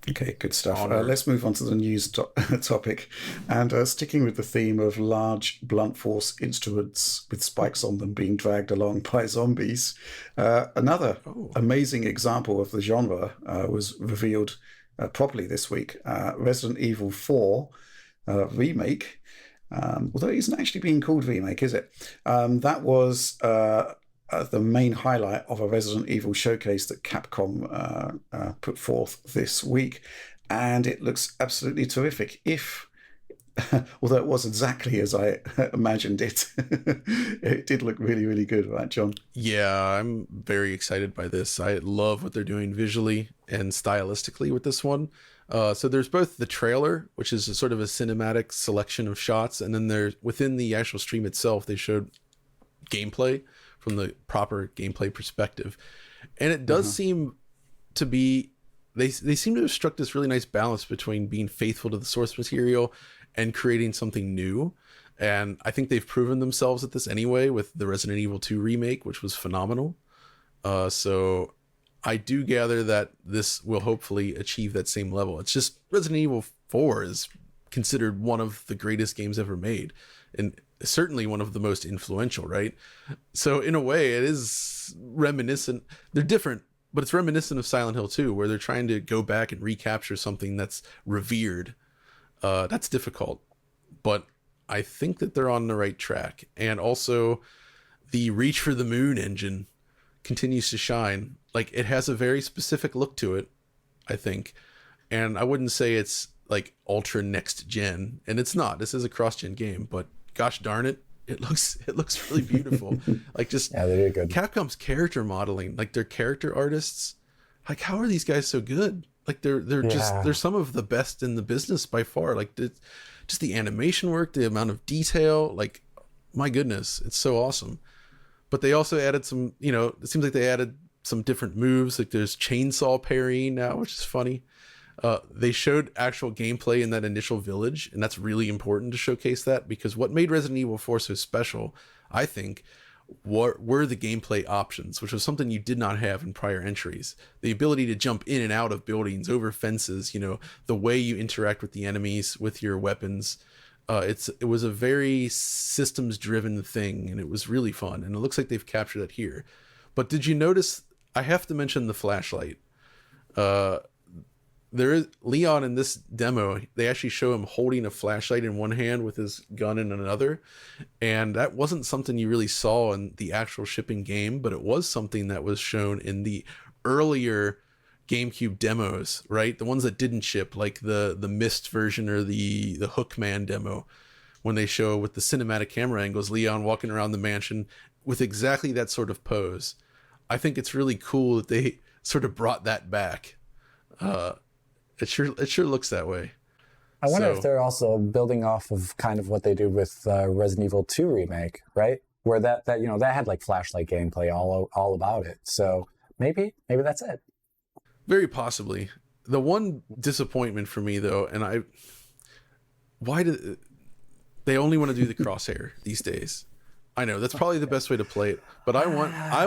Okay, good stuff. Let's move on to the news topic. And sticking with the theme of large blunt force instruments with spikes on them being dragged along by zombies, another amazing example of the genre was revealed properly this week. Resident Evil 4 Remake, although it isn't actually being called Remake, is it? That was... the main highlight of a Resident Evil showcase that Capcom put forth this week, and it looks absolutely terrific. Although it was exactly as I imagined it, it did look really, really good, right, John? Yeah, I'm very excited by this. I love what they're doing visually and stylistically with this one. So there's both the trailer, which is sort of a cinematic selection of shots, and then within the actual stream itself, they showed gameplay from the proper gameplay perspective. And it does seem to be, they seem to have struck this really nice balance between being faithful to the source material and creating something new. And I think they've proven themselves at this anyway with the Resident Evil 2 remake, which was phenomenal. So I do gather that this will hopefully achieve that same level. It's just Resident Evil 4 is considered one of the greatest games ever made, and certainly one of the most influential, right? So in a way, it is reminiscent. They're different, but it's reminiscent of Silent Hill 2, where they're trying to go back and recapture something that's revered. That's difficult, but I think that they're on the right track. And also, the Reach for the Moon engine continues to shine. Like, it has a very specific look to it, I think. And I wouldn't say it's like ultra next gen, and it's not. This is a cross-gen game, but gosh darn it, it looks really beautiful. Like, just they did good. Capcom's character modeling, like their character artists, like, how are these guys so good? Like, they're some of the best in the business by far. Like, just the animation work, the amount of detail, like, my goodness, it's so awesome. But they also added some, it seems like they added some different moves. Like, there's chainsaw parrying now, which is funny. They showed actual gameplay in that initial village, and that's really important to showcase that, because what made Resident Evil 4 so special, I think, were the gameplay options, which was something you did not have in prior entries. The ability to jump in and out of buildings, over fences, the way you interact with the enemies, with your weapons. It was a very systems driven thing, and it was really fun, and it looks like they've captured that here. But did you notice, I have to mention the flashlight. There is Leon in this demo. They actually show him holding a flashlight in one hand with his gun in another. And that wasn't something you really saw in the actual shipping game, but it was something that was shown in the earlier GameCube demos, right? The ones that didn't ship, like the Myst version or the Hookman demo, when they show with the cinematic camera angles, Leon walking around the mansion with exactly that sort of pose. I think it's really cool that they sort of brought that back. It sure looks that way. I wonder if they're also building off of kind of what they do with Resident Evil 2 Remake, right? Where that had like flashlight gameplay all about it. So maybe that's it. Very possibly. The one disappointment for me, though, why do they only want to do the crosshair these days? I know that's probably the best way to play it, but I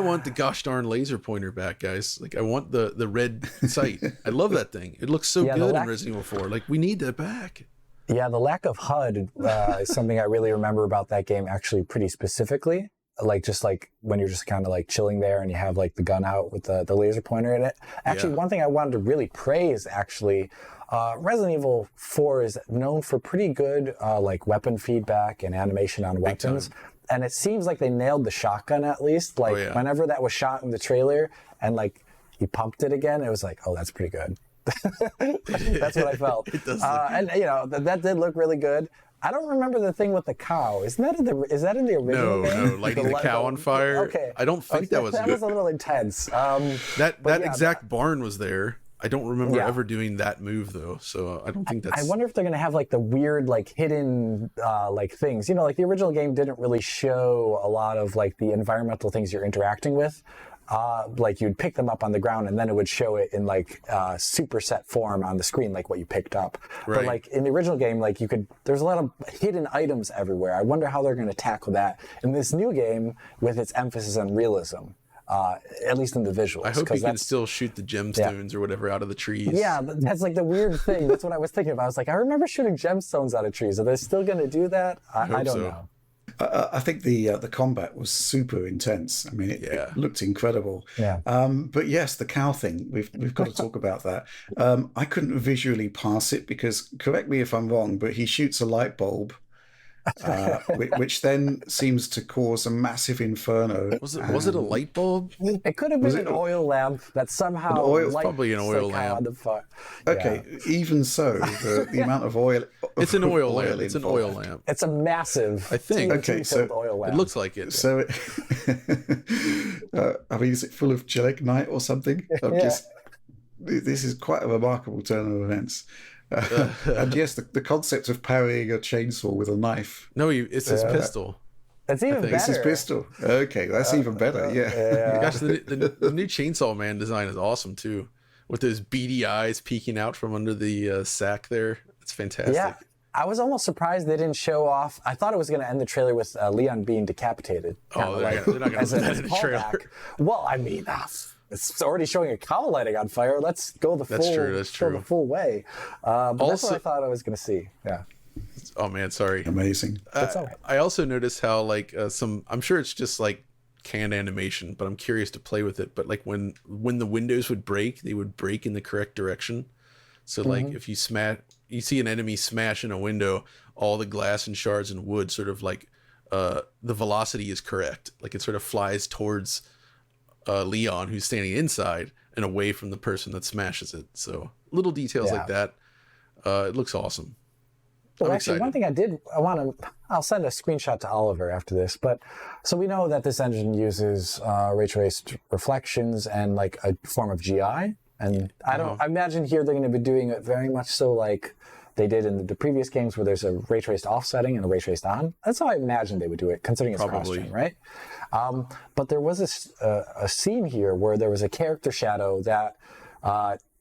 want the gosh darn laser pointer back, guys. Like, I want the red sight. I love that thing. It looks so good in Resident Evil 4. Like, we need that back. Yeah, the lack of HUD is something I really remember about that game, actually, pretty specifically. like just like when you're just kind of like chilling there and you have like the gun out with the laser pointer in it. Actually, one thing I wanted to really praise, actually, Resident Evil 4 is known for pretty good like weapon feedback and animation on weapons. And it seems like they nailed the shotgun at least. Like whenever that was shot in the trailer and like he pumped it again, it was like, oh, that's pretty good. That's what I felt. It does and you know, that did look really good. I don't remember the thing with the cow. Is that in the original game? No, lighting the cow on fire. Okay. I don't think that was that was a little intense. That exact barn was there. I don't remember ever doing that move though, so I don't think that's. I wonder if they're gonna have like the weird, like hidden, like things. You know, like the original game didn't really show a lot of like the environmental things you're interacting with. Like you'd pick them up on the ground and then it would show it in like superset form on the screen, like what you picked up. Right. But like in the original game, like there's a lot of hidden items everywhere. I wonder how they're going to tackle that in this new game with its emphasis on realism, at least in the visuals. I hope you can still shoot the gemstones or whatever out of the trees. Yeah, that's like the weird thing. That's what I was thinking about. I was like, I remember shooting gemstones out of trees. Are they still going to do that? I don't know. I think the combat was super intense. I mean, it looked incredible. Yeah. But yes, the cow thing, we've got to talk about that. I couldn't visually pass it because, correct me if I'm wrong, but he shoots a light bulb, which then seems to cause a massive inferno. Was it a light bulb? It could have been an oil lamp that somehow probably an oil lamp. Okay, even so, the amount of oil. It's an oil lamp. It's an oil lamp. It's a massive. I think. Okay, so oil lamp. It looks like it. So, I mean, is it full of gelignite or something? This is quite a remarkable turn of events. And yes, the concept of parrying a chainsaw with a knife. No, it's his pistol. It's even better. It's his pistol. Okay, that's even better. Gosh, the new Chainsaw Man design is awesome too, with those beady eyes peeking out from under the sack there. It's fantastic. Yeah, I was almost surprised they didn't show off. I thought it was going to end the trailer with Leon being decapitated. Oh, they're not going to put that in the trailer. Well, I mean, it's already showing a cow lighting on fire. Let's go the full way. But that's what I thought I was going to see. Yeah. Oh man, sorry. Amazing. That's all right. I also noticed how like I'm sure it's just like canned animation, but I'm curious to play with it. But like when the windows would break, they would break in the correct direction. So like if you see an enemy smash in a window, all the glass and shards and wood sort of like the velocity is correct. Like it sort of flies towards Leon, who's standing inside, and away from the person that smashes it. So little details like that. It looks awesome. Well, actually, one thing I'll send a screenshot to Oliver after this, but so we know that this engine uses ray traced reflections and like a form of GI. And I imagine here they're going to be doing it very much so like they did in the previous games where there's a ray traced offsetting and a ray traced on. That's how I imagine they would do it, considering it's cross-gen, right? But there was a scene here where there was a character shadow that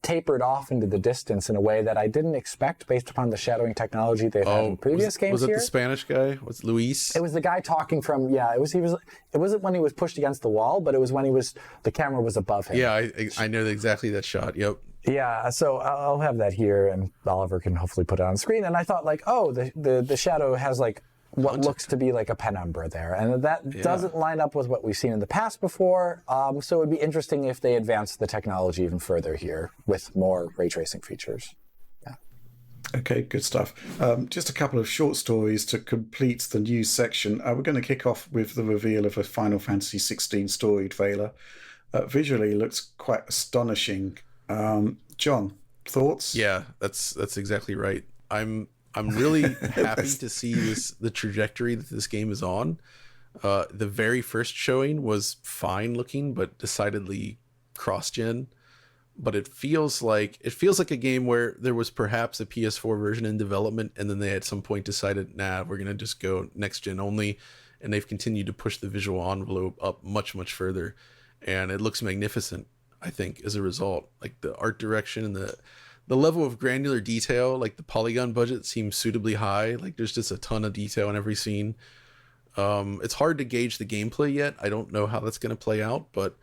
tapered off into the distance in a way that I didn't expect based upon the shadowing technology they've had in previous games. Was it here. The Spanish guy? Was it Luis? It was the guy talking from. Yeah, it wasn't when he was pushed against the wall, but it was when the camera was above him. Yeah, I know exactly that shot. Yep. Yeah, so I'll have that here, and Oliver can hopefully put it on screen. And I thought like, oh, the shadow has like what looks to be like a penumbra there, and that doesn't line up with what we've seen in the past before. So it would be interesting if they advance the technology even further here with more ray tracing features. Yeah. Okay, good stuff. Just a couple of short stories to complete the news section. We're going to kick off with the reveal of a Final Fantasy 16 story trailer. Visually, looks quite astonishing. John, thoughts? Yeah, that's exactly right. I'm really happy to see the trajectory that this game is on. The very first showing was fine looking, but decidedly cross-gen. But it feels like a game where there was perhaps a PS4 version in development, and then they at some point decided, nah, we're gonna just go next gen only, and they've continued to push the visual envelope up much, much further, and it looks magnificent, I think, as a result. Like the art direction and the level of granular detail, like the polygon budget seems suitably high. Like there's just a ton of detail in every scene. It's hard to gauge the gameplay yet. I don't know how that's going to play out, but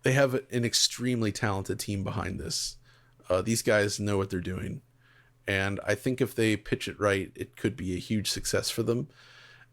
they have an extremely talented team behind this. These guys know what they're doing. And I think if they pitch it right, it could be a huge success for them.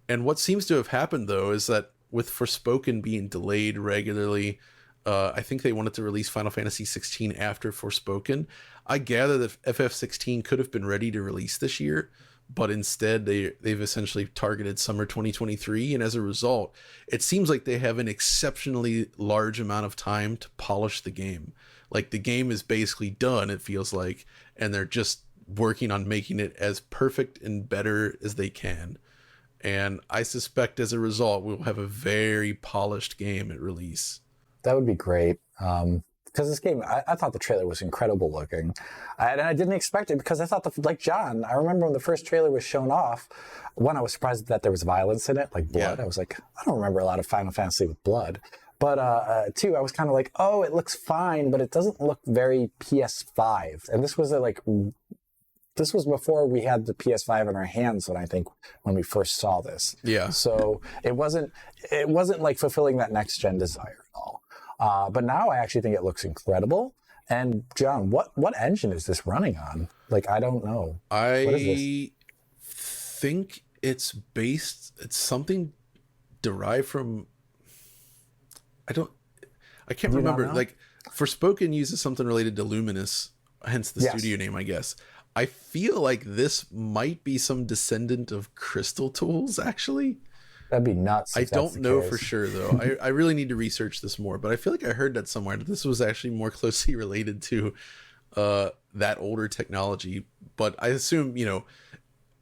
And what seems to have happened, though, is that with Forspoken being delayed regularly, I think they wanted to release Final Fantasy 16 after Forspoken. I gather that FF16 could have been ready to release this year, but instead they've essentially targeted summer 2023, and as a result, it seems like they have an exceptionally large amount of time to polish the game. Like, the game is basically done, it feels like, and they're just working on making it as perfect and better as they can. And I suspect as a result, we'll have a very polished game at release. That would be great. Because this game, I thought the trailer was incredible looking. And I didn't expect it because I thought, like John, I remember when the first trailer was shown off, one, I was surprised that there was violence in it, like blood. I was like, I don't remember a lot of Final Fantasy with blood. But two, I was kind of like, oh, it looks fine, but it doesn't look very PS5. And this was this was before we had the PS5 in our hands when we first saw this. Yeah. So it wasn't like fulfilling that next gen desire at all. But now I actually think it looks incredible. And John, what engine is this running on? Like, I don't know. What is this? Think it's something derived from, I can't remember. Like, Forspoken uses something related to Luminous, hence the studio name, I guess. I feel like this might be some descendant of Crystal Tools, actually. That'd be nuts. I don't know for sure, though. I really need to research this more, but I feel like I heard that somewhere, that this was actually more closely related to that older technology. But I assume,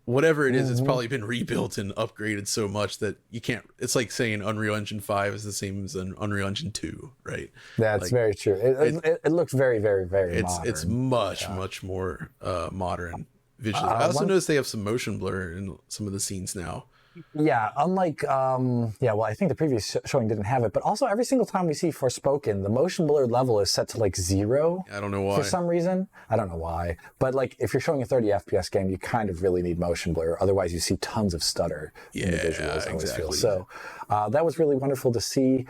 whatever it is, it's probably been rebuilt and upgraded so much that you can't, it's like saying Unreal Engine 5 is the same as an Unreal Engine 2, right? That's very true. It looks very, very, very modern. It's much more modern visually. I also noticed they have some motion blur in some of the scenes now. Yeah, unlike, I think the previous showing didn't have it, but also every single time we see Forspoken, the motion blur level is set to like 0. I don't know why. For some reason. I don't know why. But like, if you're showing a 30 FPS game, you kind of really need motion blur. Otherwise, you see tons of stutter in the visuals. Exactly. So that was really wonderful to see.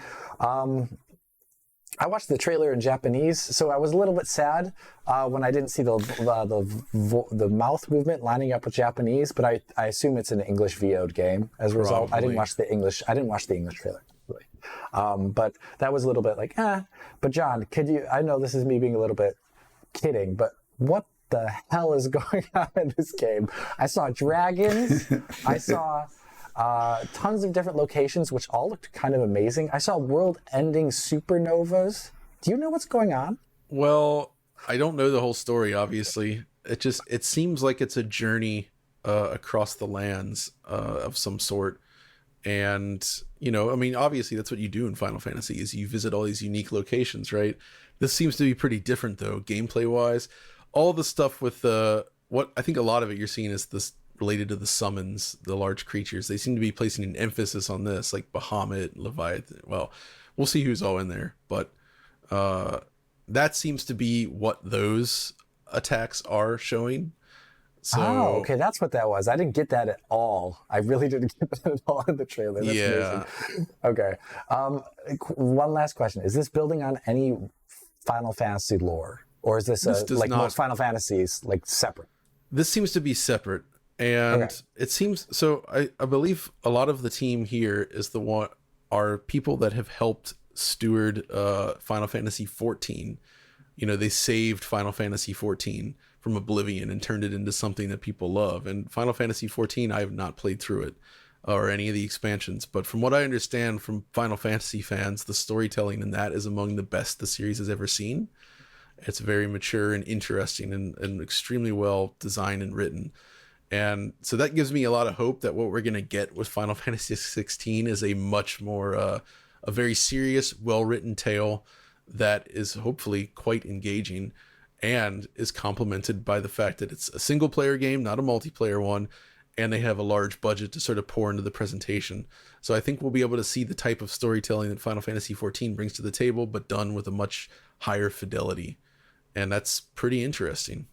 I watched the trailer in Japanese, so I was a little bit sad when I didn't see the mouth movement lining up with Japanese. But I assume it's an English VO'd game as a result. I didn't watch the English trailer, really. But that was a little bit like, But John, I know this is me being a little bit kidding, but what the hell is going on in this game? I saw dragons. I saw tons of different locations, which all looked kind of amazing. I saw world-ending supernovas. Do you know what's going on? Well, I don't know the whole story, obviously. It seems like it's a journey across the lands of some sort. And, obviously that's what you do in Final Fantasy, is you visit all these unique locations, right? This seems to be pretty different, though, gameplay-wise. All the stuff with what I think a lot of it you're seeing is this related to the summons, the large creatures. They seem to be placing an emphasis on this, like Bahamut, Leviathan. Well, we'll see who's all in there, but that seems to be what those attacks are showing. So, okay, that's what that was. I didn't get that at all. I really didn't get that at all in the trailer. That's amazing. Okay. One last question. Is this building on any Final Fantasy lore? Or is this like most Final Fantasies, like separate? This seems to be separate. And it seems, so I believe a lot of the team here are people that have helped steward Final Fantasy 14. They saved Final Fantasy 14 from oblivion and turned it into something that people love. And Final Fantasy 14, I have not played through it or any of the expansions. But from what I understand from Final Fantasy fans, the storytelling in that is among the best the series has ever seen. It's very mature and interesting and extremely well designed and written. And so that gives me a lot of hope that what we're going to get with Final Fantasy 16 is a much more, a very serious, well-written tale that is hopefully quite engaging and is complemented by the fact that it's a single-player game, not a multiplayer one, and they have a large budget to sort of pour into the presentation. So I think we'll be able to see the type of storytelling that Final Fantasy 14 brings to the table, but done with a much higher fidelity. And that's pretty interesting.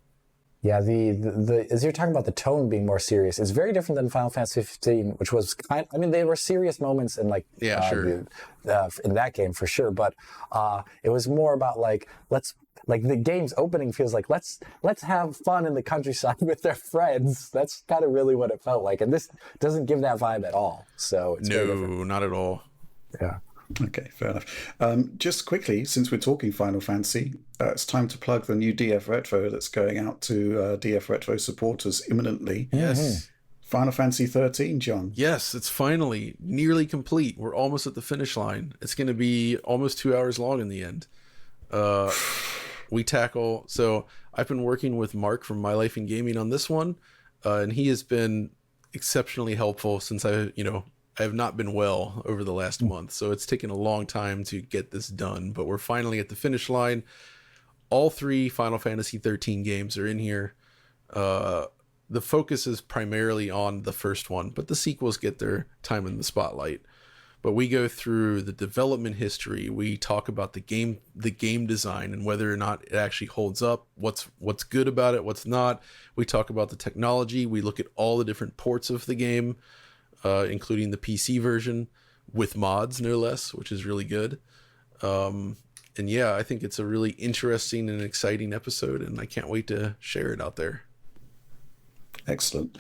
Yeah, as you're talking about the tone being more serious, it's very different than Final Fantasy 15, which was there were serious moments in in that game for sure, but it was more about the game's opening feels like let's have fun in the countryside with their friends. That's kind of really what it felt like, and this doesn't give that vibe at all. So it's no, not at all. Yeah. Okay, fair enough. Just quickly, since we're talking Final Fantasy, it's time to plug the new DF Retro that's going out to DF Retro supporters imminently. Yes. Final Fantasy 13, John. Yes, it's finally nearly complete. We're almost at the finish line. It's going to be almost 2 hours long in the end. So I've been working with Mark from My Life in Gaming on this one, and he has been exceptionally helpful since I have not been well over the last month. So it's taken a long time to get this done, but we're finally at the finish line. All 3 Final Fantasy 13 games are in here. The focus is primarily on the first one, but the sequels get their time in the spotlight. But we go through the development history. We talk about the game design and whether or not it actually holds up, what's good about it, what's not. We talk about the technology. We look at all the different ports of the game, including the PC version with mods, no less, which is really good. And yeah, I think it's a really interesting and exciting episode, and I can't wait to share it out there. Excellent.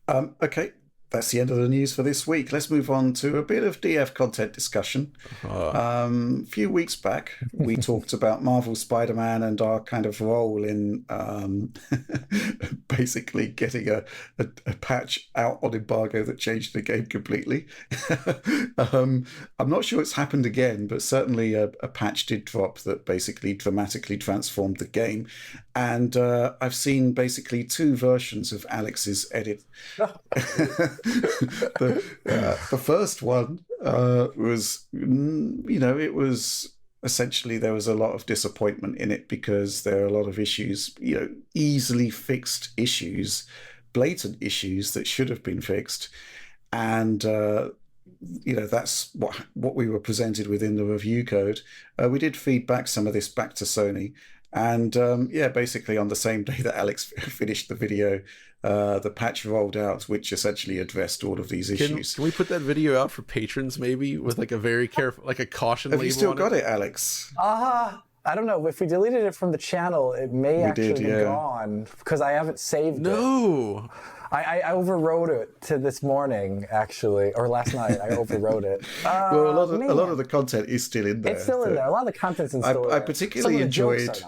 Okay, that's the end of the news for this week. Let's move on to a bit of DF content discussion. A few weeks back, we talked about Marvel Spider-Man and our kind of role in basically getting a patch out on embargo that changed the game completely. I'm not sure it's happened again, but certainly a patch did drop that basically dramatically transformed the game. And I've seen basically 2 versions of Alex's edit. The first one was, it was essentially, there was a lot of disappointment in it because there are a lot of issues, easily fixed issues, blatant issues that should have been fixed. And that's what we were presented with in the review code. We did feed back some of this back to Sony. And basically on the same day that Alex finished the video, the patch rolled out, which essentially addressed all of these issues. Can we put that video out for patrons, maybe, with like a very careful, like a caution label? Have you still got it, Alex? I don't know. If we deleted it from the channel, it may be gone because I haven't saved it. No. I overwrote it to this morning, actually, or last night. I overwrote it. Well, a lot of the content is still in there. It's still in there. A lot of the content's in still I particularly enjoyed.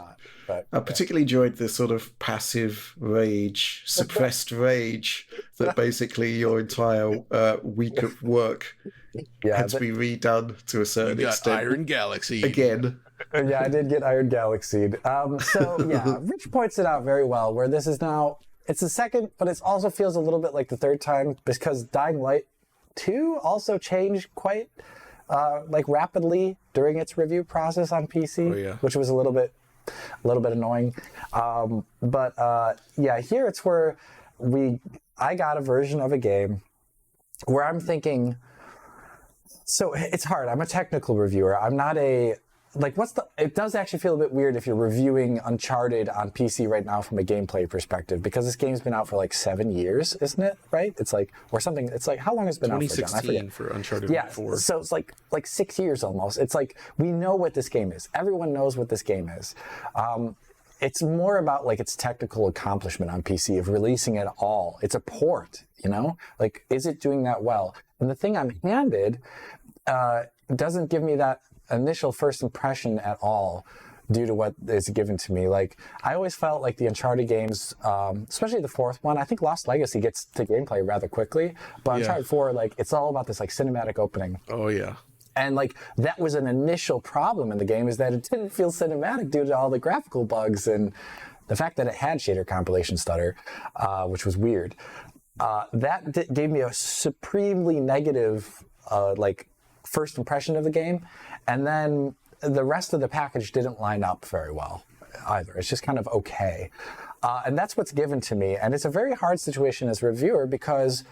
I particularly enjoyed the sort of passive rage, suppressed rage that basically your entire week of work had to be redone to a certain extent. Iron Galaxy again. Yeah, I did get Iron Galaxied. Rich points it out very well. Where this is now, it's the second, but it also feels a little bit like the third time because Dying Light 2 also changed quite rapidly during its review process on PC, which was a little bit annoying. Here it's where I got a version of a game where I'm thinking, so it's hard. I'm a technical reviewer. I'm not it does actually feel a bit weird if you're reviewing Uncharted on PC right now from a gameplay perspective, because this game's been out for like 7 years, isn't it? Right? It's like, or something. It's like, how long has it been out for? 2016 for Uncharted 4. So it's like 6 years almost. It's like, we know what this game is. Everyone knows what this game is. It's more about like its technical accomplishment on PC of releasing it all. It's a port, like, is it doing that well? And the thing I'm handed doesn't give me that initial first impression at all due to what is given to me. Like, I always felt like the Uncharted games, especially the fourth one, I think Lost Legacy gets to gameplay rather quickly, but Uncharted 4, like, it's all about this like cinematic opening. Oh yeah. And like, that was an initial problem in the game, is that it didn't feel cinematic due to all the graphical bugs and the fact that it had shader compilation stutter, which was weird. That gave me a supremely negative first impression of the game. And then the rest of the package didn't line up very well either. It's just kind of okay. And that's what's given to me. And it's a very hard situation as a reviewer, because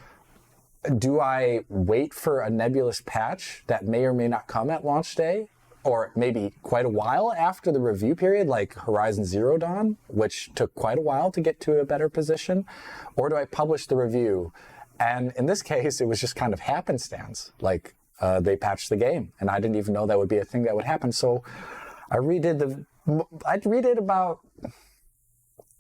do I wait for a nebulous patch that may or may not come at launch day, or maybe quite a while after the review period, like Horizon Zero Dawn, which took quite a while to get to a better position? Or do I publish the review? And in this case, it was just kind of happenstance. Like, they patched the game, and I didn't even know that would be a thing that would happen. So I redid about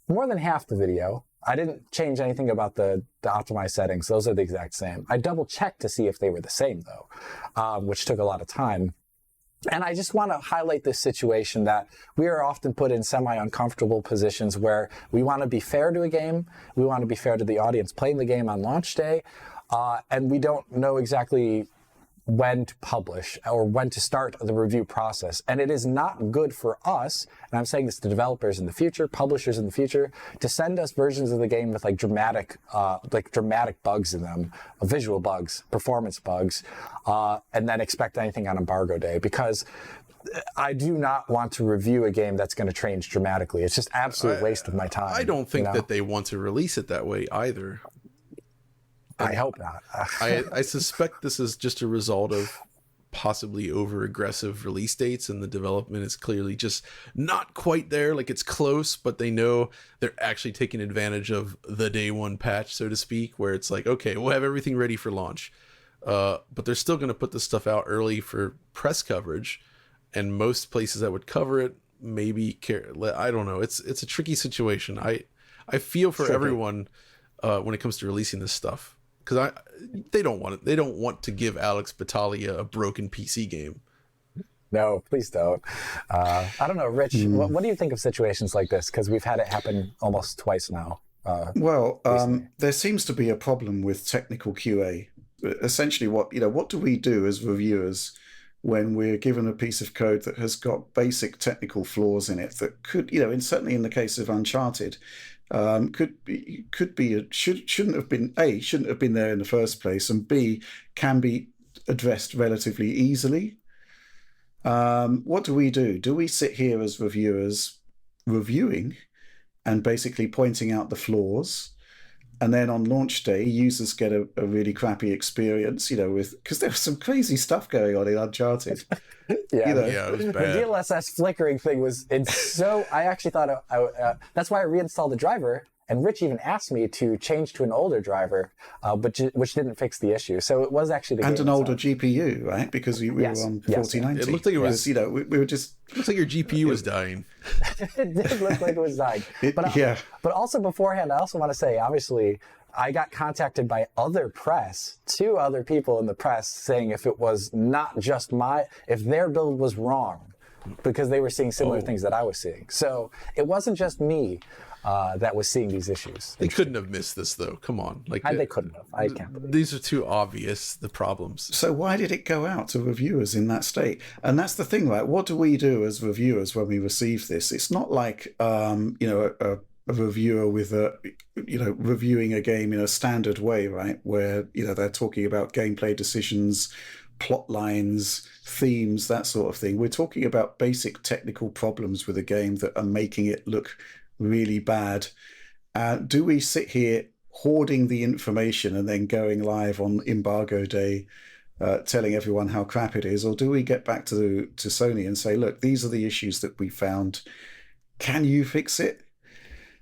more than half the video, I didn't change anything about the optimized settings. Those are the exact same. I double checked to see if they were the same though, which took a lot of time. And I just want to highlight this situation that we are often put in semi-uncomfortable positions where we want to be fair to a game, we want to be fair to the audience playing the game on launch day, and we don't know exactly when to publish or when to start the review process. And it is not good for us, and I'm saying this to developers in the future, publishers in the future, to send us versions of the game with dramatic bugs in them, visual bugs, performance bugs, and then expect anything on embargo day, because I do not want to review a game that's going to change dramatically. It's just absolute waste of my time. I don't think that they want to release it that way either. I hope not. I suspect this is just a result of possibly over-aggressive release dates, and the development is clearly just not quite there. Like, it's close, but they know they're actually taking advantage of the day one patch, so to speak, where it's like, okay, we'll have everything ready for launch. But they're still going to put this stuff out early for press coverage, and most places that would cover it maybe care. I don't know. It's a tricky situation. I feel for everyone when it comes to releasing this stuff. Because they don't want it. They don't want to give Alex Battaglia a broken PC game. No, please don't. I don't know, Rich. What do you think of situations like this? Because we've had it happen almost twice now. There seems to be a problem with technical QA. Essentially, what do we do as reviewers when we're given a piece of code that has got basic technical flaws in it that could, certainly in the case of Uncharted, shouldn't have been there in the first place, and B, can be addressed relatively easily. What do we do? Do we sit here as reviewers reviewing and basically pointing out the flaws, and then on launch day users get a really crappy experience, because there's some crazy stuff going on in Uncharted. Yeah, it was bad. The DLSS flickering thing was, I actually thought, that's why I reinstalled the driver, and Rich even asked me to change to an older driver, which didn't fix the issue. So it was actually an older GPU, right? Because we were on 4090. It looked like it was, we were just... It looks like your GPU was dying. It did look like it was dying. But also beforehand, I also want to say, obviously, I got contacted by two other people in the press, saying if it was not just if their build was wrong, because they were seeing similar things that I was seeing. So it wasn't just me that was seeing these issues. They couldn't have missed this, though. Come on. They couldn't have. I can't believe these are too obvious, the problems. So why did it go out to reviewers in that state? And that's the thing, right? What do we do as reviewers when we receive this? It's not like, a reviewer with reviewing a game in a standard way, right? Where, they're talking about gameplay decisions, plot lines, themes, that sort of thing. We're talking about basic technical problems with a game that are making it look really bad. Do we sit here hoarding the information and then going live on embargo day, telling everyone how crap it is? Or do we get back to Sony and say, look, these are the issues that we found. Can you fix it?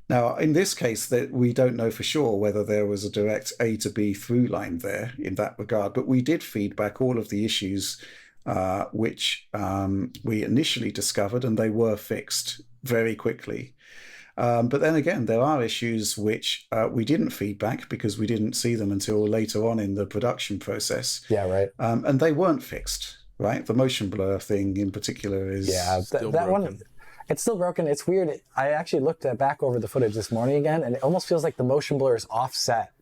Now, in this case, that we don't know for sure whether there was a direct A to B through line there in that regard, but we did feed back all of the issues which we initially discovered, and they were fixed very quickly. But then again, there are issues which we didn't feed back because we didn't see them until later on in the production process. Yeah, right. And they weren't fixed, right? The motion blur thing in particular is still that broken. One. It's still broken. It's weird. I actually looked back over the footage this morning again, and it almost feels like the motion blur is offset.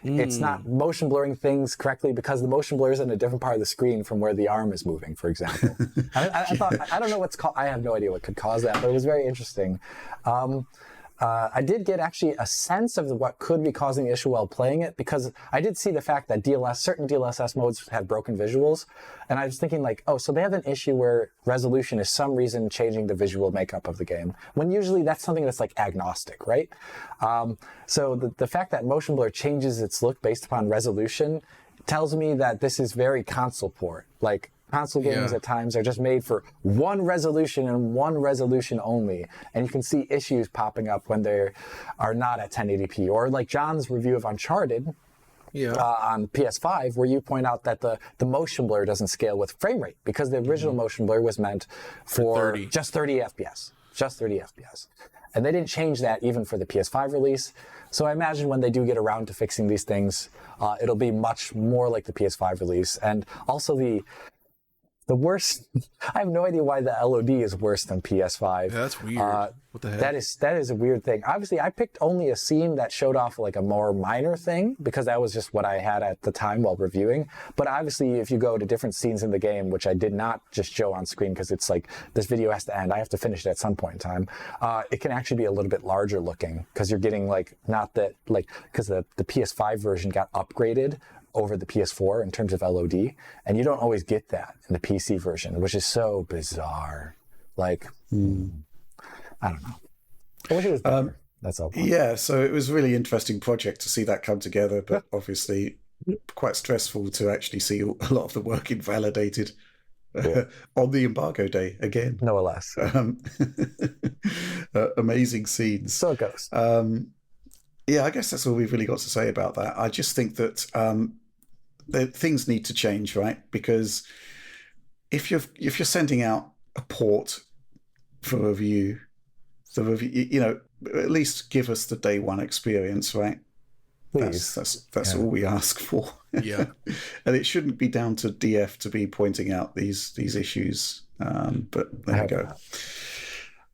It's not motion blurring things correctly because the motion blur is in a different part of the screen from where the arm is moving, for example. I thought, I don't know what's called. I have no idea what could cause that, but it was very interesting. I did get actually a sense of what could be causing the issue while playing it, because I did see the fact that certain DLSS modes had broken visuals, and I was thinking so they have an issue where resolution is some reason changing the visual makeup of the game, when usually that's something that's agnostic, right? So the fact that motion blur changes its look based upon resolution tells me that this is very console port. Console games at times are just made for one resolution and one resolution only. And you can see issues popping up when they are not at 1080p. Or like John's review of Uncharted on PS5, where you point out that the motion blur doesn't scale with frame rate because the original motion blur was meant for just 30 FPS. just 30 FPS. And they didn't change that even for the PS5 release. So I imagine when they do get around to fixing these things, it'll be much more like the PS5 release. And also the worst, I have no idea why the LOD is worse than PS5. Yeah, that's weird. What the heck? That is a weird thing. Obviously, I picked only a scene that showed off like a more minor thing because that was just what I had at the time while reviewing. But obviously, if you go to different scenes in the game, which I did not just show on screen because it's like this video has to end, I have to finish it at some point in time. It can actually be a little bit larger looking because you're getting like not that like because the PS5 version got upgraded over the PS4 in terms of LOD, and you don't always get that in the PC version, which is so bizarre. Like, I don't know. I wish it was better. That's all. Yeah, so it was a really interesting project to see that come together, but obviously quite stressful to actually see a lot of the work invalidated on the embargo day again. No less. Amazing scenes. So it goes. Yeah, I guess that's all we've really got to say about that. I just think that things need to change, right? Because if you're sending out a port for review, the review, at least give us the day one experience, right? Please. That's all we ask for. Yeah. And it shouldn't be down to DF to be pointing out these issues. But there you go.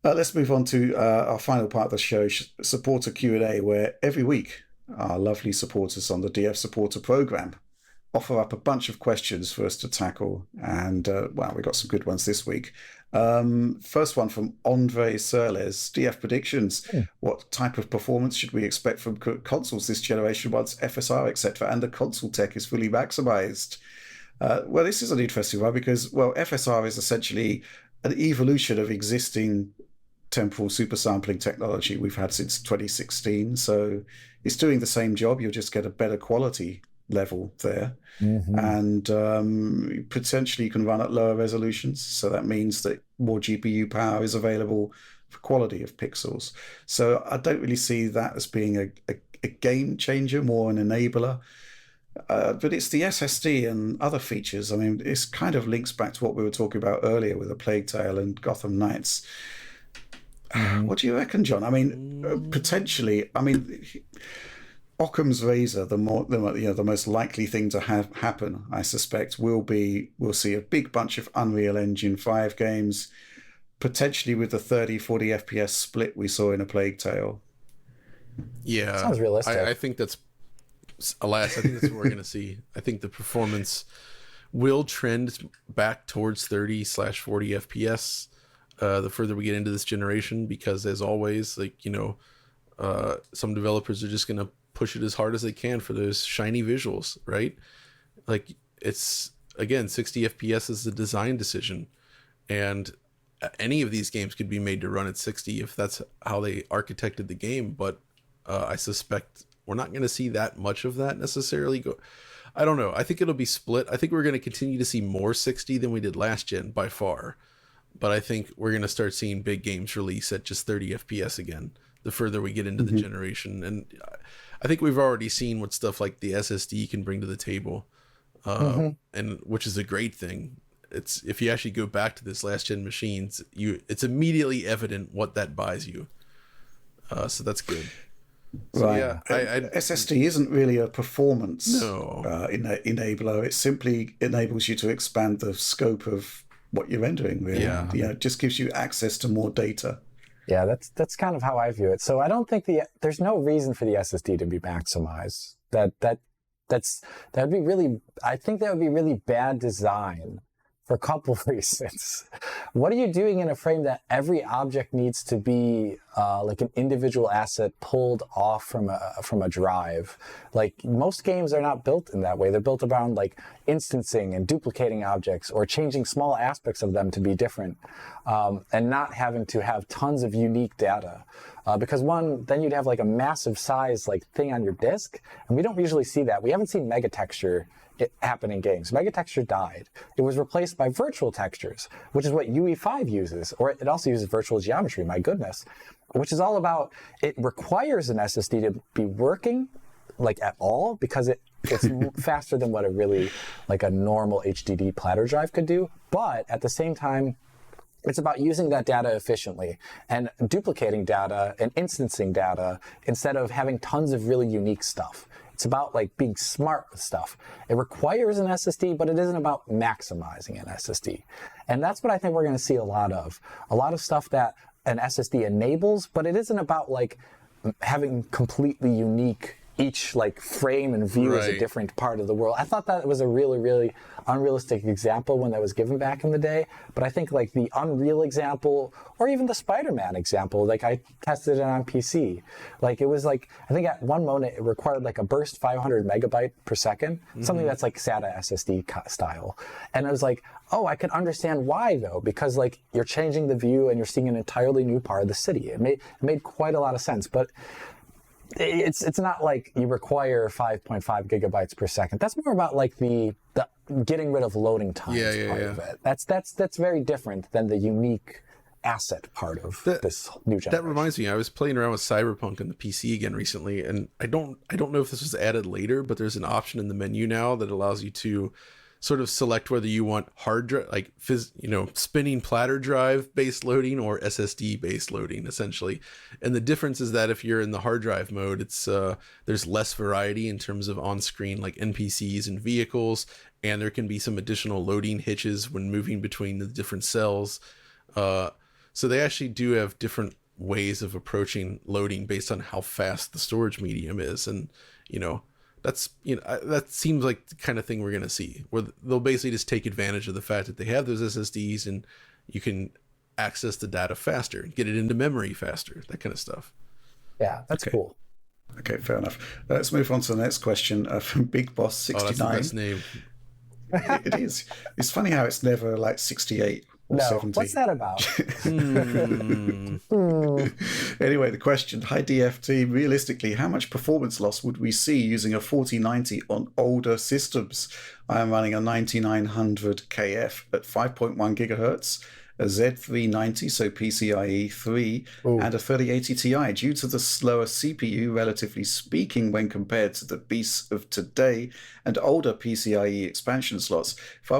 Let's move on to our final part of the show, supporter Q&A, where every week our lovely supporters on the DF supporter program offer up a bunch of questions for us to tackle. And, we got some good ones this week. First one from Andre Serles, DF predictions. What type of performance should we expect from consoles this generation once FSR, etc., and the console tech is fully maximized? Well, this is an interesting one because, FSR is essentially an evolution of existing temporal supersampling technology we've had since 2016. So it's doing the same job. You'll just get a better quality level there. And potentially you can run at lower resolutions. So that means that more GPU power is available for quality of pixels. So I don't really see that as being a game changer, more an enabler. But it's the SSD and other features. I mean, this kind of links back to what we were talking about earlier with A Plague Tale and Gotham Knights. What do you reckon, John? I mean, potentially, Occam's razor, the most likely thing to have happen, I suspect, we'll see a big bunch of Unreal Engine 5 games, potentially with the 30-40 FPS split we saw in A Plague Tale. Yeah, sounds realistic. I think that's, alas, I think that's what we're going to see. I think the performance will trend back towards 30/40 FPS the further we get into this generation, because as always, some developers are just going to push it as hard as they can for those shiny visuals, right? Like, it's, again, 60 FPS is a design decision, and any of these games could be made to run at 60 if that's how they architected the game. But I suspect we're not going to see that much of that necessarily go. I don't know. I think it'll be split. I think we're going to continue to see more 60 than we did last gen by far. But I think we're going to start seeing big games release at just 30 FPS again, the further we get into the generation. And I think we've already seen what stuff like the SSD can bring to the table, and which is a great thing. It's, if you actually go back to this last gen machines, it's immediately evident what that buys you. So that's good. So, right. Yeah, SSD isn't really a performance enabler. It simply enables you to expand the scope of what you're rendering, really. Yeah, it just gives you access to more data. Yeah, that's kind of how I view it. So I don't think there's no reason for the SSD to be maximized. That would be really, I think that would be really bad design for a couple of reasons. What are you doing in a frame that every object needs to be like an individual asset pulled off from a drive? Like, most games are not built in that way. They're built around like instancing and duplicating objects or changing small aspects of them to be different, and not having to have tons of unique data. Because then you'd have like a massive size like thing on your disk, and we don't usually see that. We haven't seen mega texture happen in games. Megatexture died. It was replaced by virtual textures, which is what UE5 uses, or it also uses virtual geometry, my goodness, which is all about, it requires an SSD to be working like at all, because it's faster than what a really, like a normal HDD platter drive could do. But at the same time, It's about using that data efficiently and duplicating data and instancing data instead of having tons of really unique stuff. It's about like being smart with stuff. It requires an SSD, but it isn't about maximizing an SSD. And that's what I think we're going to see a lot of. A lot of stuff that an SSD enables, but it isn't about like having completely unique, each like frame and view is a different part of the world. I thought that was a really, really unrealistic example when that was given back in the day. But I think like the Unreal example, or even the Spider-Man example, like I tested it on PC. Like it was like, I think at one moment it required like a burst 500 megabyte per second, something that's like SATA SSD style. And I was like, oh, I could understand why though, because like you're changing the view and you're seeing an entirely new part of the city. It made quite a lot of sense. But it's not like you require 5.5 gigabytes per second. That's more about like the getting rid of loading times part of it. That's very different than the unique asset part of this new generation. That reminds me, I was playing around with Cyberpunk on the PC again recently, and I don't know if this was added later, but there's an option in the menu now that allows you to sort of select whether you want hard drive, like spinning platter drive based loading or SSD based loading, essentially. And the difference is that if you're in the hard drive mode, it's there's less variety in terms of on-screen like NPCs and vehicles, and there can be some additional loading hitches when moving between the different cells. So they actually do have different ways of approaching loading based on how fast the storage medium is, and that seems like the kind of thing we're going to see, where they'll basically just take advantage of the fact that they have those SSDs and you can access the data faster, get it into memory faster, that kind of stuff. Yeah, that's cool. Okay, fair enough. Let's move on to the next question from Big Boss 69. Oh, that's the best name. It is. It's funny how it's never like 68 or 70. What's that about? Anyway, the question, hi DFT, realistically, how much performance loss would we see using a 4090 on older systems? I am running a 9900 KF at 5.1 gigahertz, a Z390, so PCIe 3, and a 3080 Ti. Due to the slower CPU, relatively speaking, when compared to the beasts of today and older PCIe expansion slots, if I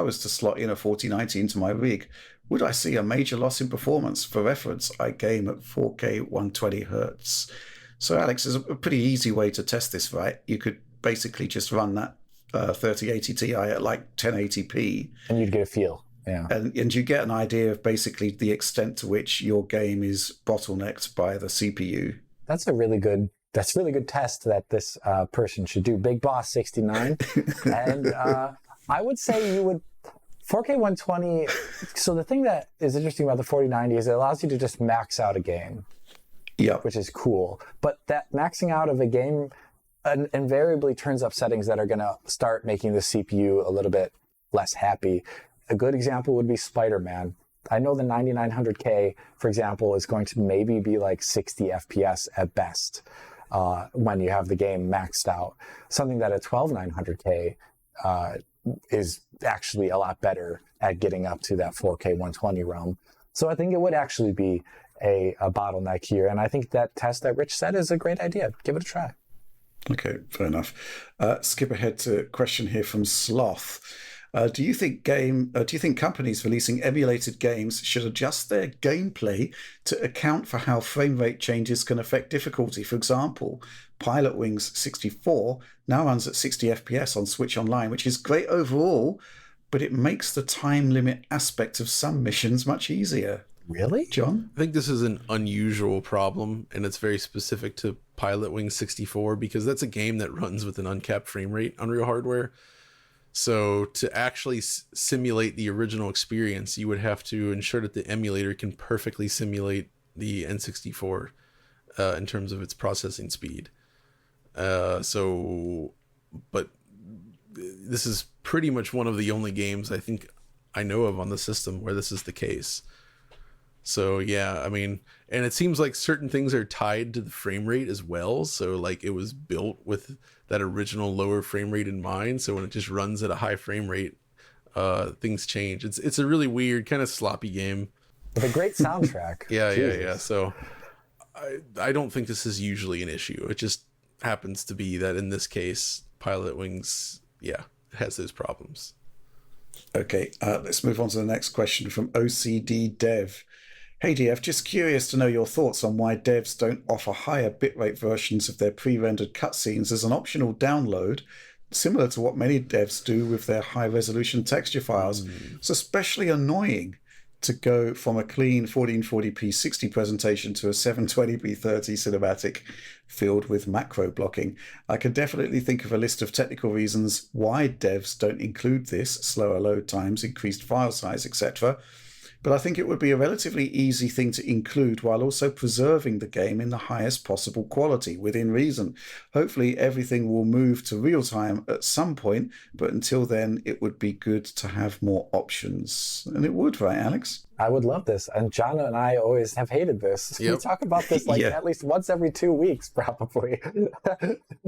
was to slot in a 4090 into my rig, would I see a major loss in performance? For reference, I game at 4K 120 hertz. So Alex, there's a pretty easy way to test this, right? You could basically just run that 3080 Ti at like 1080p. And you'd get a feel. Yeah. And you get an idea of basically the extent to which your game is bottlenecked by the CPU. That's really good test that this person should do. Big Boss 69. And I would say you would 4K 120. So the thing that is interesting about the 4090 is it allows you to just max out a game. Yeah. Which is cool. But that maxing out of a game invariably turns up settings that are going to start making the CPU a little bit less happy. A good example would be Spider-Man. I know the 9900K, for example, is going to maybe be like 60 FPS at best when you have the game maxed out. Something that a 12900K is actually a lot better at getting up to that 4K 120 realm. So I think it would actually be a bottleneck here. And I think that test that Rich said is a great idea. Give it a try. Okay, fair enough. Skip ahead to a question here from Sloth. Do you think companies releasing emulated games should adjust their gameplay to account for how frame rate changes can affect difficulty? For example, Pilot Wings 64 now runs at 60 FPS on Switch Online, which is great overall, but it makes the time limit aspect of some missions much easier. Really? John? I think this is an unusual problem, and it's very specific to Pilot Wings 64 because that's a game that runs with an uncapped frame rate on real hardware. So to actually simulate the original experience, you would have to ensure that the emulator can perfectly simulate the N64 in terms of its processing speed. But this is pretty much one of the only games I think I know of on the system where this is the case. So yeah, I mean, and it seems like certain things are tied to the frame rate as well. So like it was built with that original lower frame rate in mind. So when it just runs at a high frame rate, things change. It's a really weird kind of sloppy game. With a great soundtrack. Yeah. So I don't think this is usually an issue. It just happens to be that in this case, Pilot Wings, has those problems. Okay, let's move on to the next question from OCD Dev. Hey DF, just curious to know your thoughts on why devs don't offer higher bitrate versions of their pre-rendered cutscenes as an optional download, similar to what many devs do with their high-resolution texture files. It's especially annoying to go from a clean 1440p 60 presentation to a 720p 30 cinematic filled with macro blocking. I can definitely think of a list of technical reasons why devs don't include this: slower load times, increased file size, etc. But I think it would be a relatively easy thing to include while also preserving the game in the highest possible quality, within reason. Hopefully everything will move to real time at some point, but until then it would be good to have more options. And it would, right, Alex? I would love this. And John and I always have hated this. Yep. We talk about this like at least once every 2 weeks, probably,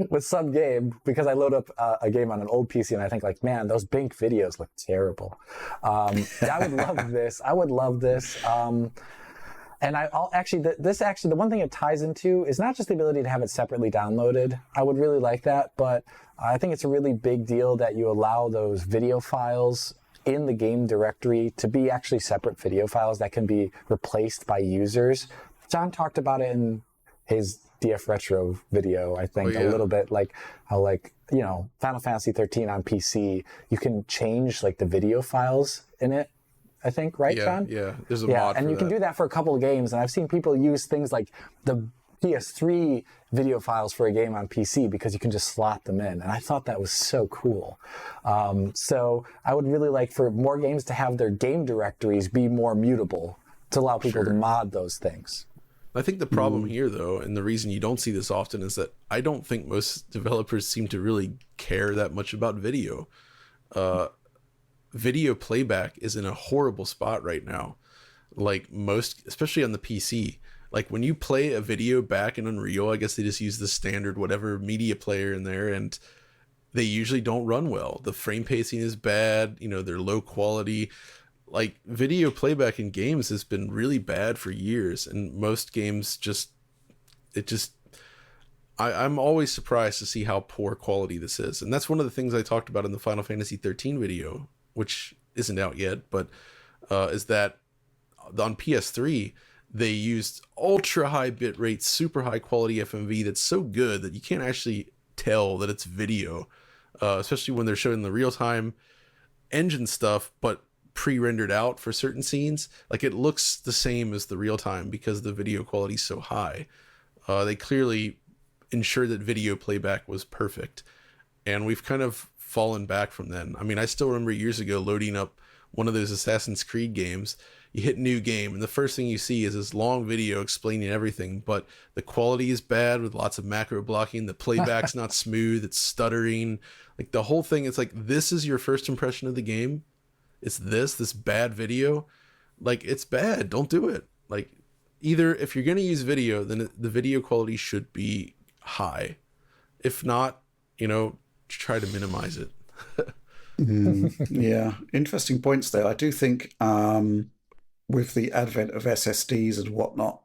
with some game, because I load up a game on an old PC and I think like, man, those Bink videos look terrible. I would love this. I would love this. And I'll actually, the one thing it ties into is not just the ability to have it separately downloaded. I would really like that, but I think it's a really big deal that you allow those video files in the game directory to be actually separate video files that can be replaced by users. John talked about it in his DF Retro video, I think, a little bit, like how, like, you know, Final Fantasy 13 on PC, you can change like the video files in it, I think, right, John? Yeah, there's a mod for and you can do that for a couple of games, and I've seen people use things like the PS3 video files for a game on PC because you can just slot them in. And I thought that was so cool. So I would really like for more games to have their game directories be more mutable to allow people to mod those things. I think the problem here, though, and the reason you don't see this often, is that I don't think most developers seem to really care that much about video. Video playback is in a horrible spot right now. Like most, especially on the PC. Like when you play a video back in Unreal, I guess they just use the standard whatever media player in there, and they usually don't run well. The frame pacing is bad, you know, they're low quality. Like video playback in games has been really bad for years, and most games I'm always surprised to see how poor quality this is. And that's one of the things I talked about in the Final Fantasy 13 video, which isn't out yet, but is that on PS3, they used ultra high bitrate, super high quality FMV that's so good that you can't actually tell that it's video, especially when they're showing the real-time engine stuff, but pre-rendered out for certain scenes. Like it looks the same as the real-time because the video quality is so high. They clearly ensured that video playback was perfect, and we've kind of fallen back from then. I mean, I still remember years ago loading up one of those Assassin's Creed games. You hit new game, and the first thing you see is this long video explaining everything, but the quality is bad with lots of macro blocking. The playback's not smooth. It's stuttering. Like the whole thing, it's like, this is your first impression of the game. It's this bad video. Like, it's bad. Don't do it. Like, either if you're going to use video, then the video quality should be high. If not, you know, try to minimize it. Yeah, interesting points there. I do think with the advent of SSDs and whatnot,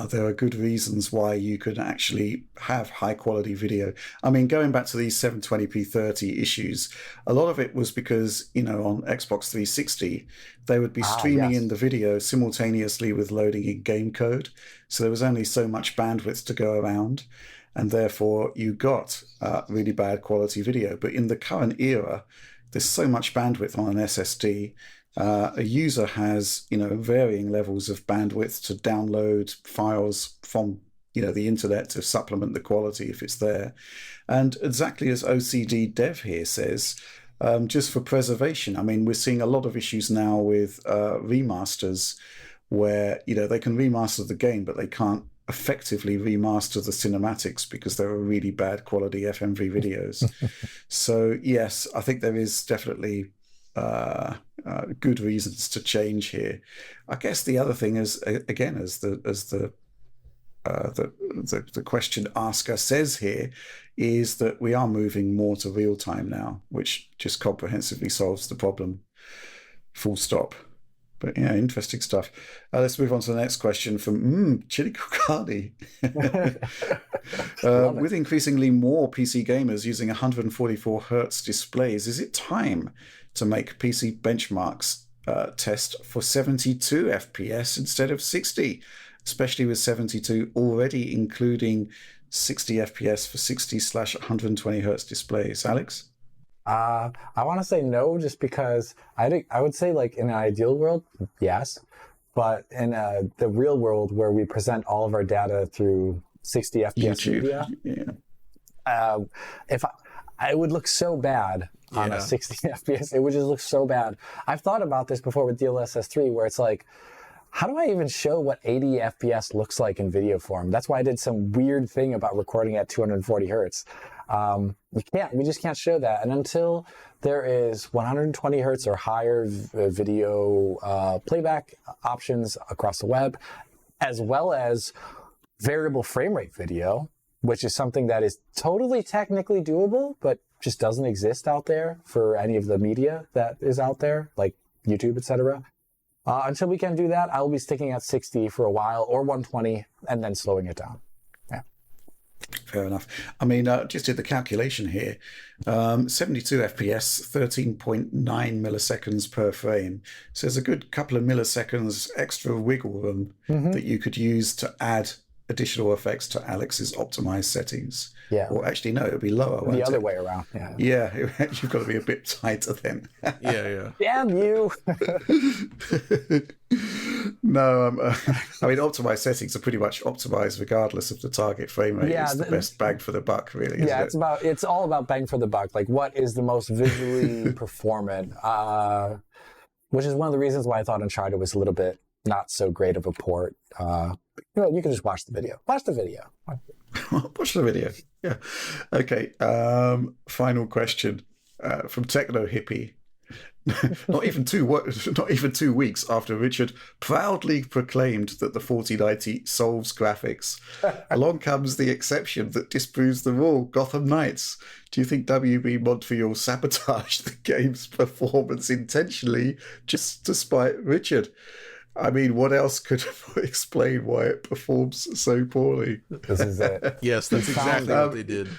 there are good reasons why you could actually have high quality video. I mean, going back to these 720p 30 issues, a lot of it was because, you know, on Xbox 360, they would be streaming in the video simultaneously with loading in game code. So there was only so much bandwidth to go around, and therefore you got really bad quality video. But in the current era, there's so much bandwidth on an SSD. A user has, you know, varying levels of bandwidth to download files from, you know, the internet to supplement the quality if it's there. And exactly as OCD Dev here says, just for preservation, I mean, we're seeing a lot of issues now with remasters where, you know, they can remaster the game, but they can't effectively remaster the cinematics because there are really bad quality FMV videos. So yes, I think there is definitely good reasons to change here. I guess the other thing is, again, as the question asker says here, is that we are moving more to real time now, which just comprehensively solves the problem. Full stop. But yeah, interesting stuff. Let's move on to the next question from Chili Kukani. With increasingly more PC gamers using 144 hertz displays, is it time to make PC benchmarks test for 72 FPS instead of 60, especially with 72 already including 60 FPS for 60/120 hertz displays. Alex? I want to say no, just because I would say, like, in an ideal world, yes. But in the real world, where we present all of our data through 60 FPS YouTube. media, if I would look so bad on a 60 FPS, it would just look so bad. I've thought about this before with DLSS 3, where it's like, how do I even show what 80 FPS looks like in video form? That's why I did some weird thing about recording at 240 hertz. We just can't show that. And until there is 120 hertz or higher video playback options across the web, as well as variable frame rate video, which is something that is totally technically doable, but just doesn't exist out there for any of the media that is out there, like YouTube, etc. Until we can do that, I will be sticking at 60 for a while, or 120, and then slowing it down. Yeah. Fair enough. I mean, just did the calculation here. 72 FPS, 13.9 milliseconds per frame. So there's a good couple of milliseconds extra wiggle room that you could use to add additional effects to Alex's optimized settings. Yeah. Or actually, no, it'll be lower. The other way around. Yeah. Yeah, you've got to be a bit tighter then. Yeah. Damn you! No, I mean, optimized settings are pretty much optimized regardless of the target frame rate. Yeah, it's the best bang for the buck, really. Isn't it? It's all about bang for the buck. Like, what is the most visually performant? Which is one of the reasons why I thought Uncharted was a little bit not so great of a port. You can just watch the video. Watch the video. Watch the video. Yeah. Okay. Final question from Techno Hippie. not even 2 weeks after Richard proudly proclaimed that the 4090 solves graphics, along comes the exception that disproves the rule, Gotham Knights. Do you think WB Montreal sabotaged the game's performance intentionally just to spite Richard? I mean, what else could explain why it performs so poorly? This is it. Yes, that's exactly what they did.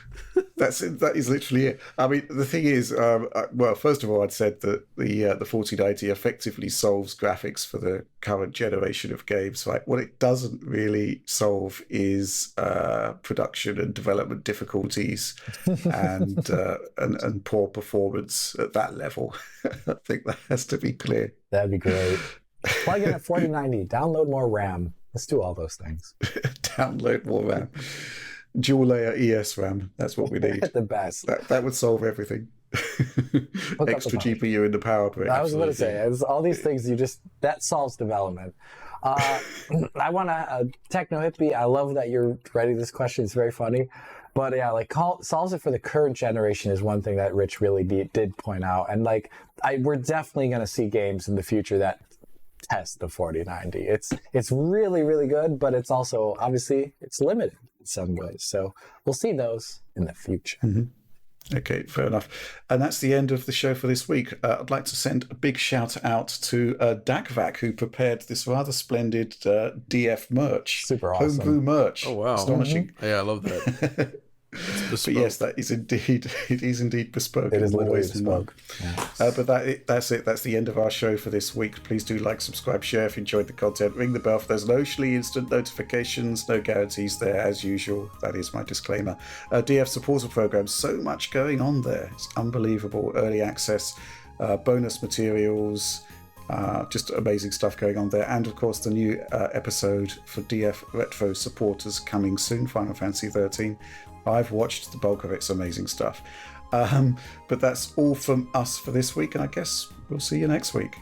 That is literally it. I mean, the thing is, well, first of all, I'd said that the 4090 effectively solves graphics for the current generation of games. Right? What it doesn't really solve is production and development difficulties and poor performance at that level. I think that has to be clear. That'd be great. Plug in a 4090, download more RAM. Let's do all those things. Download more RAM. Dual layer ES RAM. That's what we need. The best. That would solve everything. Extra GPU in the power brick. I was going to say, it's all these things that solves development. I want to, Techno Hippie, I love that you're writing this question. It's very funny. But yeah, like solves it for the current generation is one thing that Rich really did point out. And like, we're definitely going to see games in the future that test the 4090. It's really, really good, but it's also, obviously, it's limited in some ways. So we'll see those in the future. Mm-hmm. Okay, fair enough. And that's the end of the show for this week. I'd like to send a big shout out to Dagvac, who prepared this rather splendid DF merch. Super awesome. Homebrew merch. Oh, wow. Astonishing. Mm-hmm. Yeah, I love that. But yes, it is indeed bespoke. It is literally bespoke. But that's it. That's the end of our show for this week. Please do like, subscribe, share if you enjoyed the content. Ring the bell for those notionally instant notifications. No guarantees there, as usual. That is my disclaimer. DF supporter program. So much going on there. It's unbelievable. Early access, bonus materials. Just amazing stuff going on there. And of course, the new episode for DF Retro supporters coming soon. Final Fantasy 13. I've watched the bulk of it. It's amazing stuff. But that's all from us for this week, and I guess we'll see you next week.